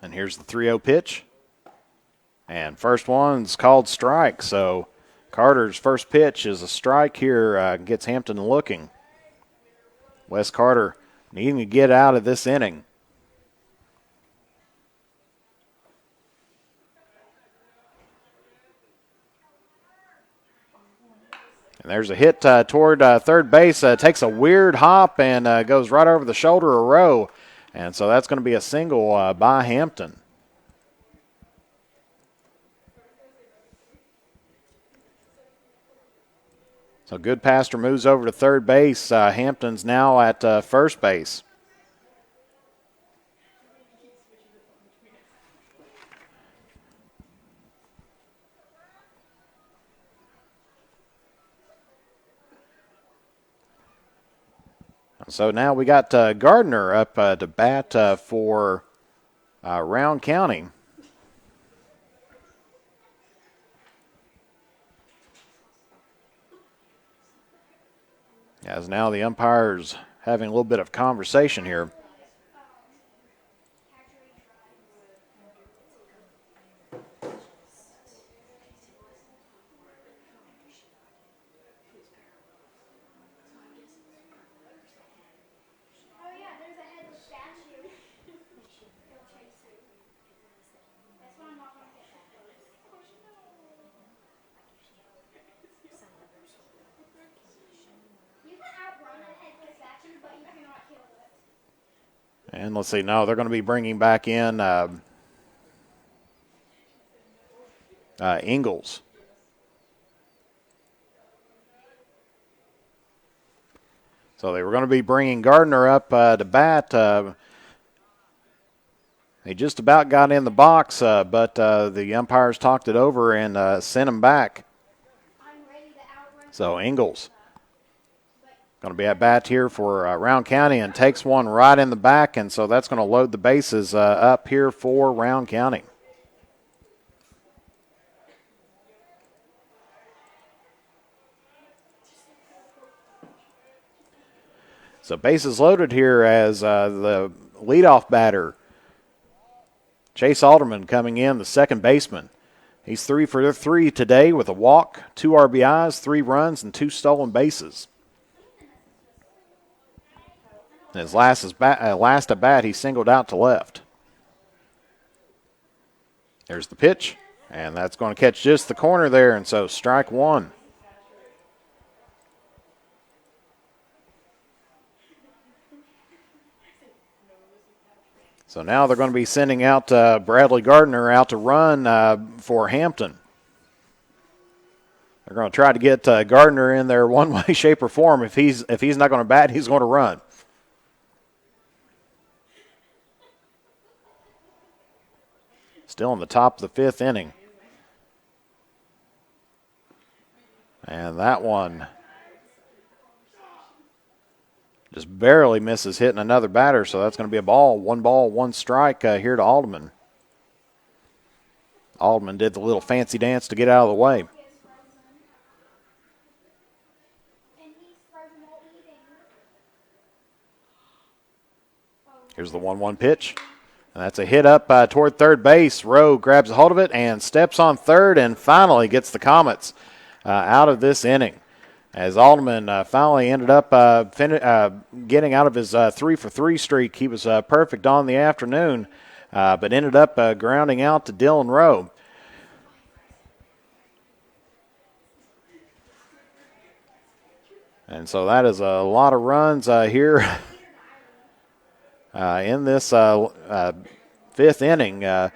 And here's the 3-0 pitch. And first one's called strike. So Carter's first pitch is a strike here, gets Hampton looking. Wes Carter needing to get out of this inning. And there's a hit toward third base. Takes a weird hop and goes right over the shoulder of Rowe. And so that's going to be a single by Hampton. So Goodpaster moves over to third base. Hampton's now at first base. So now we got Gardner up to bat for Rowan County. As now the umpires having a little bit of conversation here. And let's see, no, they're going to be bringing back in Ingalls. So they were going to be bringing Gardner up to bat. He just about got in the box, but the umpires talked it over and sent him back. So Ingalls going to be at bat here for Rowan County and takes one right in the back, and so that's going to load the bases up here for Rowan County. So bases loaded here as the leadoff batter, Chase Alderman, coming in, the second baseman. He's 3 for 3 today with a walk, 2 RBIs, 3 runs, and 2 stolen bases. His last at bat, he singled out to left. There's the pitch, and that's going to catch just the corner there, and so strike one. So now they're going to be sending out Bradley Gardner out to run for Hampton. They're going to try to get Gardner in there one way, shape, or form. If he's not going to bat, he's going to run. Still in the top of the 5th inning. And that one just barely misses hitting another batter, so that's going to be a ball, 1 strike here to Alderman. Alderman did the little fancy dance to get out of the way. Here's the 1-1 pitch. And that's a hit up toward third base. Rowe grabs a hold of it and steps on third and finally gets the Comets out of this inning. As Alderman finally ended up getting out of his 3 for 3 streak. He was perfect on the afternoon, but ended up grounding out to Dylan Rowe. And so that is a lot of runs here in this 5th inning.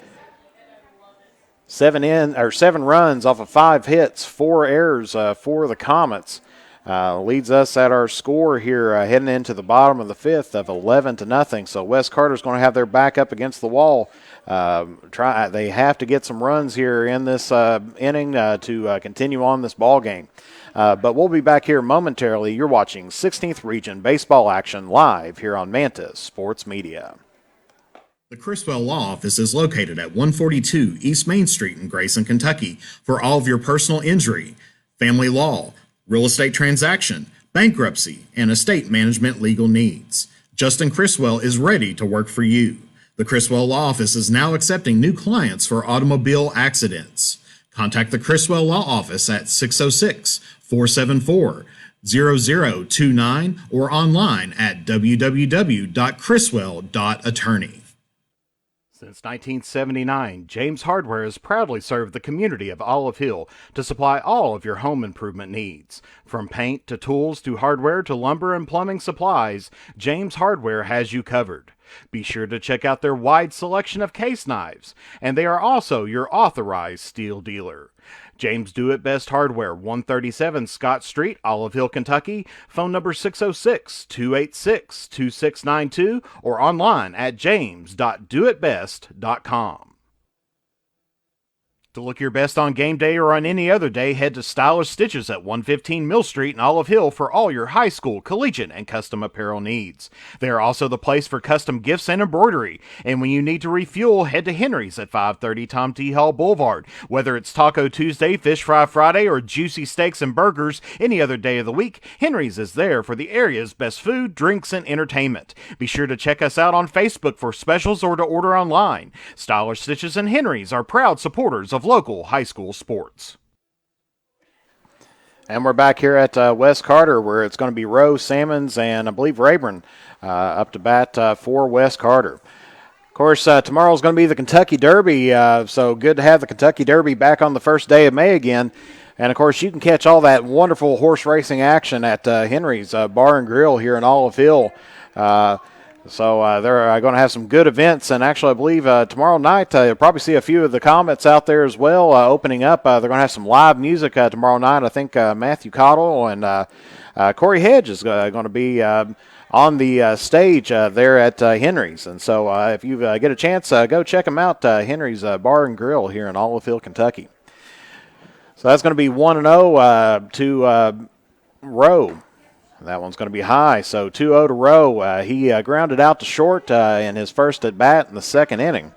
7 runs off of 5 hits, 4 errors for the Comets. Leads us at our score here heading into the bottom of the 5th of 11-0. So West Carter's going to have their back up against the wall. They have to get some runs here in this inning to continue on this ball game. But we'll be back here momentarily. You're watching 16th Region Baseball action live here on Mantis Sports Media. The Criswell Law Office is located at 142 East Main Street in Grayson, Kentucky for all of your personal injury, family law, real estate transaction, bankruptcy, and estate management legal needs. Justin Criswell is ready to work for you. The Criswell Law Office is now accepting new clients for automobile accidents. Contact the Criswell Law Office at 606-474-0029 or online at www.criswell.attorney. Since 1979, James Hardware has proudly served the community of Olive Hill to supply all of your home improvement needs. From paint to tools to hardware to lumber and plumbing supplies, James Hardware has you covered. Be sure to check out their wide selection of case knives, and they are also your authorized steel dealer. James Do It Best Hardware, 137 Scott Street, Olive Hill, Kentucky. Phone number 606-286-2692 or online at james.doitbest.com. To look your best on game day or on any other day, head to Stylish Stitches at 115 Mill Street in Olive Hill for all your high school, collegiate, and custom apparel needs. They are also the place for custom gifts and embroidery. And when you need to refuel, head to Henry's at 530 Tom T. Hall Boulevard. Whether it's Taco Tuesday, Fish Fry Friday, or juicy steaks and burgers any other day of the week, Henry's is there for the area's best food, drinks, and entertainment. Be sure to check us out on Facebook for specials or to order online. Stylish Stitches and Henry's are proud supporters of local high school sports. And we're back here at West Carter, where it's going to be Rowe, Salmons, and I believe Rayburn up to bat for West Carter. Of course, tomorrow's going to be the Kentucky Derby, so good to have the Kentucky Derby back on the first day of May again. And, of course, you can catch all that wonderful horse racing action at Henry's Bar and Grill here in Olive Hill. So they're going to have some good events, and actually I believe tomorrow night you'll probably see a few of the Comets out there as well opening up. They're going to have some live music tomorrow night. I think Matthew Cottle and Corey Hedge is going to be on the stage there at Henry's. And so if you get a chance, go check them out, Henry's Bar and Grill here in Olive Hill, Kentucky. So that's going to be 1-0 to Rowe. That one's going to be high, so 2-0 to Rowe. He grounded out to short in his first at-bat in the second inning.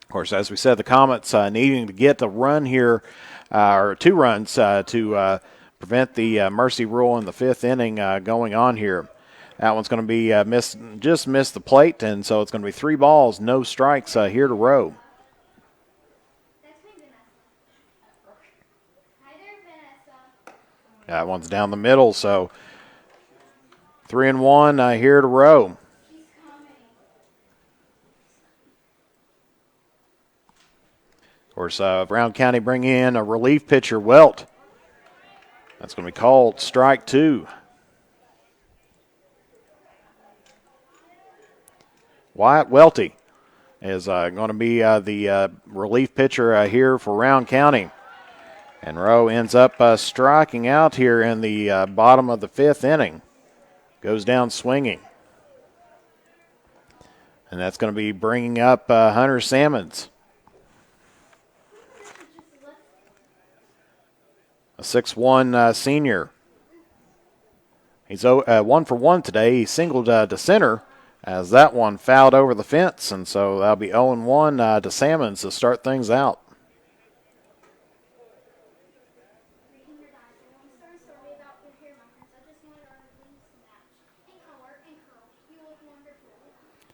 Of course, as we said, the Comets needing to get a run here, or 2 runs to prevent the mercy rule in the 5th inning going on here. That one's going to be just missed the plate, and so it's going to be 3 balls, no strikes here to Rowe. That one's down the middle, so 3-1 here to Rowe. Of course, Brown County bring in a relief pitcher, Welt. That's going to be called strike 2. Wyatt Welty is going to be the relief pitcher here for Round County. And Rowe ends up striking out here in the bottom of the 5th inning. Goes down swinging. And that's going to be bringing up Hunter Salmons. A 6'1" senior. He's 1 for 1 today. He singled to center as that one fouled over the fence. And so that'll be 0-1 to Salmons to start things out.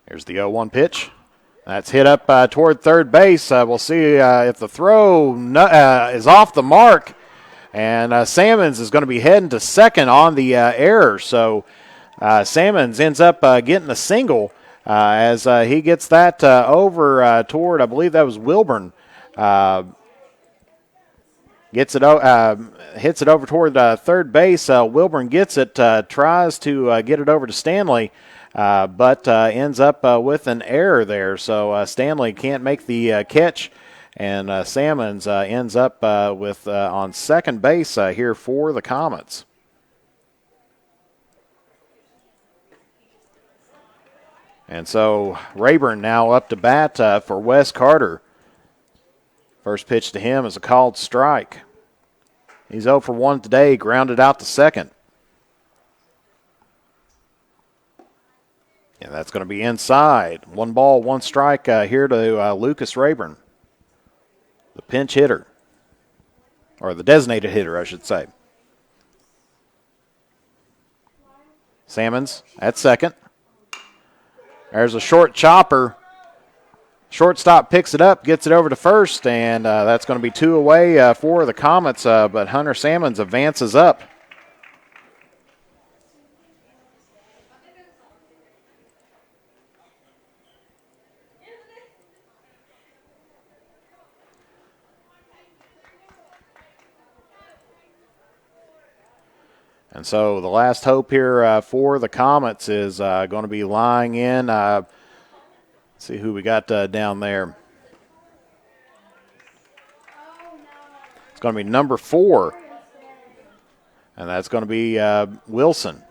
Here's the 0-1 pitch. That's hit up toward third base. We'll see if the throw is off the mark. And Salmons is going to be heading to second on the error. So Salmons ends up getting a single as he gets that over toward, I believe that was Wilburn. Hits it over toward third base. Wilburn gets it, tries to get it over to Stanley. But ends up with an error there. So Stanley can't make the catch, And Salmons ends up with on second base here for the Comets. And so Rayburn now up to bat for Wes Carter. First pitch to him is a called strike. He's 0 for 1 today, grounded out to second. And that's going to be inside. 1 ball, 1 strike here to Lucas Rayburn, the pinch hitter, or the designated hitter, I should say. Salmons at second. There's a short chopper. Shortstop picks it up, gets it over to first, and that's going to be 2 away for the Comets, but Hunter Salmons advances up. And so the last hope here for the Comets is going to be lying in. Let's see who we got down there. It's going to be number 4. And that's going to be Wilson.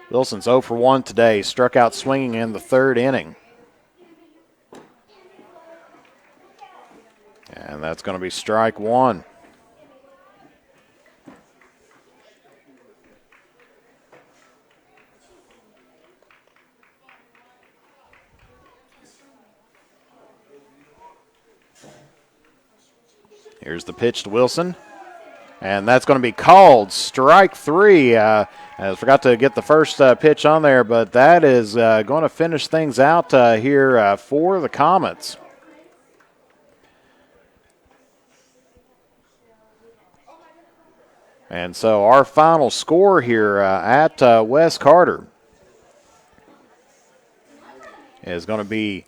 Wilson's 0 for 1 today. Struck out swinging in the 3rd inning. And that's going to be strike 1. Here's the pitch to Wilson. And that's going to be called strike 3. I forgot to get the first pitch on there, but that is going to finish things out here for the Comets. And so our final score here at West Carter is going to be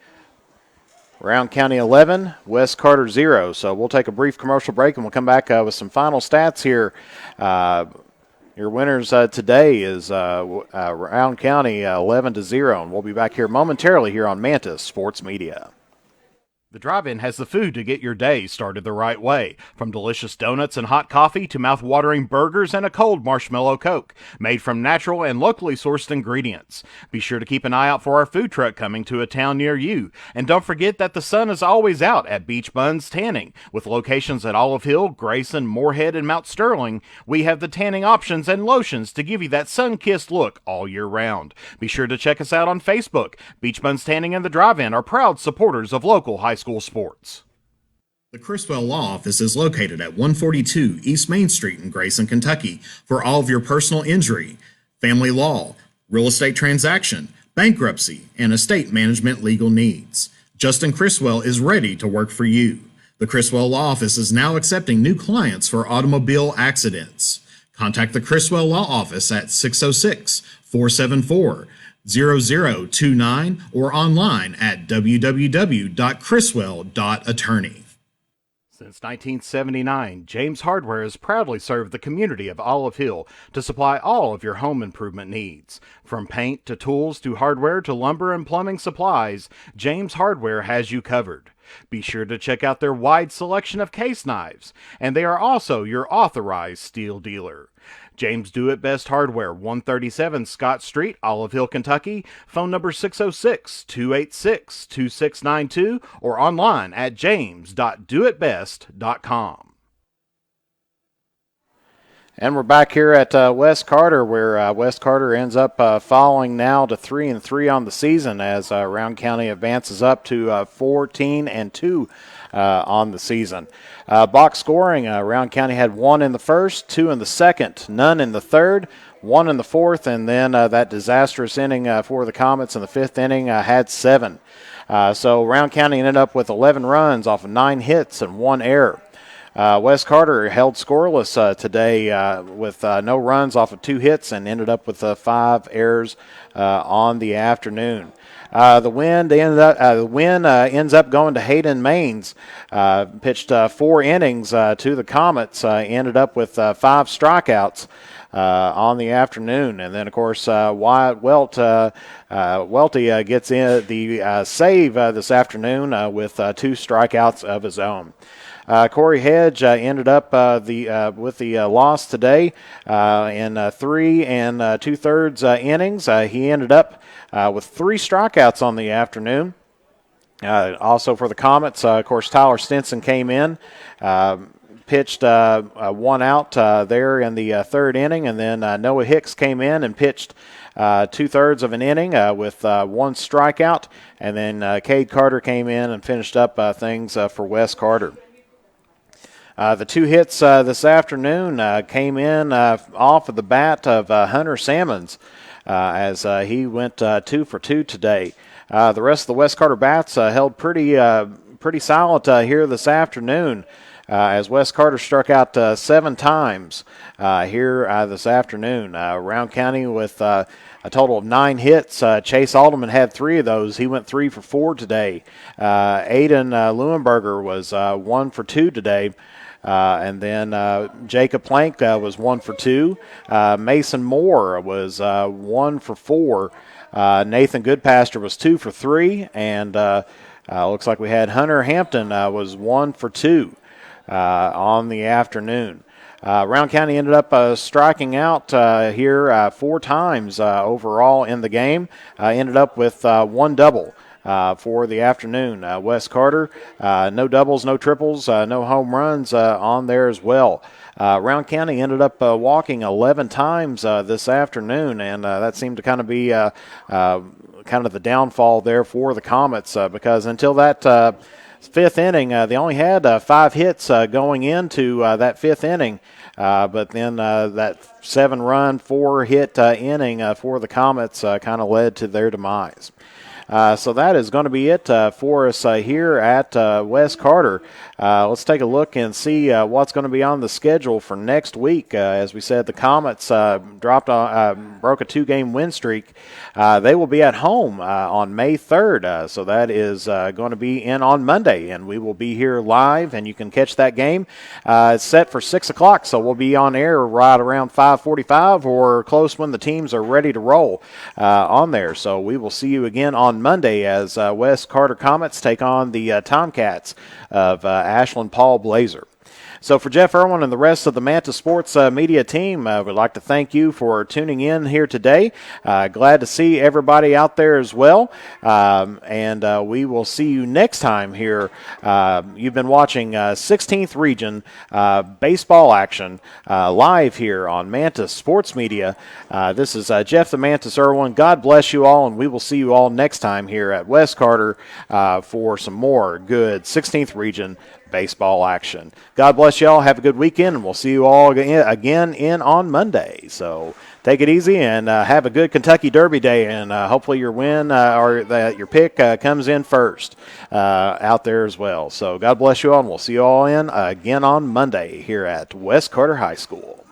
Rowan County 11, West Carter 0. So we'll take a brief commercial break and we'll come back with some final stats here. Your winners today is Rowan County 11-0, and we'll be back here momentarily here on Mantis Sports Media. The drive-in has the food to get your day started the right way. From delicious donuts and hot coffee to mouth-watering burgers and a cold marshmallow Coke, made from natural and locally sourced ingredients. Be sure to keep an eye out for our food truck coming to a town near you. And don't forget that the sun is always out at Beach Buns Tanning. With locations at Olive Hill, Grayson, Moorhead, and Mount Sterling, we have the tanning options and lotions to give you that sun-kissed look all year round. Be sure to check us out on Facebook. Beach Buns Tanning and the Drive-In are proud supporters of local high school sports. The Criswell Law Office is located at 142 East Main Street in Grayson, Kentucky for all of your personal injury, family law, real estate transaction, bankruptcy, and estate management legal needs. Justin Criswell is ready to work for you. The Criswell Law Office is now accepting new clients for automobile accidents. Contact the Criswell Law Office at 606-474-0029 or online at www.criswell.attorney. Since 1979, James Hardware has proudly served the community of Olive Hill to supply all of your home improvement needs. From paint to tools to hardware to lumber and plumbing supplies, James Hardware has you covered. Be sure to check out their wide selection of case knives, and they are also your authorized steel dealer. James Do It Best Hardware, 137 Scott Street, Olive Hill, Kentucky. Phone number 606-286-2692 or online at james.doitbest.com. And we're back here at West Carter, where West Carter ends up falling now to 3-3 on the season as Rowan County advances up to 14-2 on the season. Box scoring, Rowan County had 1 in the first, 2 in the second, none in the third, 1 in the fourth, and then that disastrous inning for the Comets in the 5th inning had 7. So Rowan County ended up with 11 runs off of 9 hits and 1 error. West Carter held scoreless today with no runs off of 2 hits and ended up with 5 errors on the afternoon. The win ends up going to Hayden Maines. Pitched 4 innings to the Comets. Ended up with 5 strikeouts on the afternoon. And then, of course, Wyatt Welty gets in the save this afternoon with 2 strikeouts of his own. Corey Hedge ended up with the loss today in 3 and 2/3 innings. He ended up with 3 strikeouts on the afternoon. Also for the Comets, of course, Tyler Stinson came in, pitched 1 out there in the 3rd inning, and then Noah Hicks came in and pitched 2/3 of an inning with 1 strikeout, and then Cade Carter came in and finished up things for West Carter. The 2 hits this afternoon came in off of the bat of Hunter Salmons as he went 2 for 2 today. The rest of the West Carter bats held pretty solid here this afternoon as West Carter struck out 7 times here this afternoon. Rowan County with a total of 9 hits. Chase Alderman had 3 of those. He went 3 for 4 today. Aiden Leuenberger was 1 for 2 today. And then Jacob Plank was 1 for 2. Mason Moore was 1 for 4. Nathan Goodpasture was 2 for 3. And looks like we had Hunter Hampton was 1 for 2 on the afternoon. Rowan County ended up striking out here 4 times overall in the game. Ended up with 1 double. For the afternoon. West Carter, no doubles, no triples, no home runs on there as well. Rowan County ended up walking 11 times this afternoon, and that seemed to kind of be kind of the downfall there for the Comets because until that 5th inning, they only had 5 hits going into that 5th inning. But then that 7-run, 4-hit inning for the Comets kind of led to their demise. So that is going to be it for us here at West Carter. Let's take a look and see what's going to be on the schedule for next week. As we said, the Comets broke a 2-game win streak. They will be at home on May 3rd. So that is going to be in on Monday, and we will be here live, and you can catch that game. It's set for 6 o'clock, so we'll be on air right around 5:45 or close when the teams are ready to roll on there. So we will see you again on Monday as West Carter Comets take on the Tomcats of Ashland Paul Blazer. So for Jeff Irwin and the rest of the Manta Sports media team, we'd like to thank you for tuning in here today. Glad to see everybody out there as well. And we will see you next time here. You've been watching 16th Region baseball action live here on Manta Sports Media. This is Jeff the Mantis Irwin. God bless you all, and we will see you all next time here at West Carter for some more good 16th Region baseball action. God bless you all. Have a good weekend, and we'll see you all again in on Monday. So take it easy and have a good Kentucky Derby day, and hopefully your win or your pick comes in first out there as well. So God bless you all, and we'll see you all again on Monday here at West Carter High School.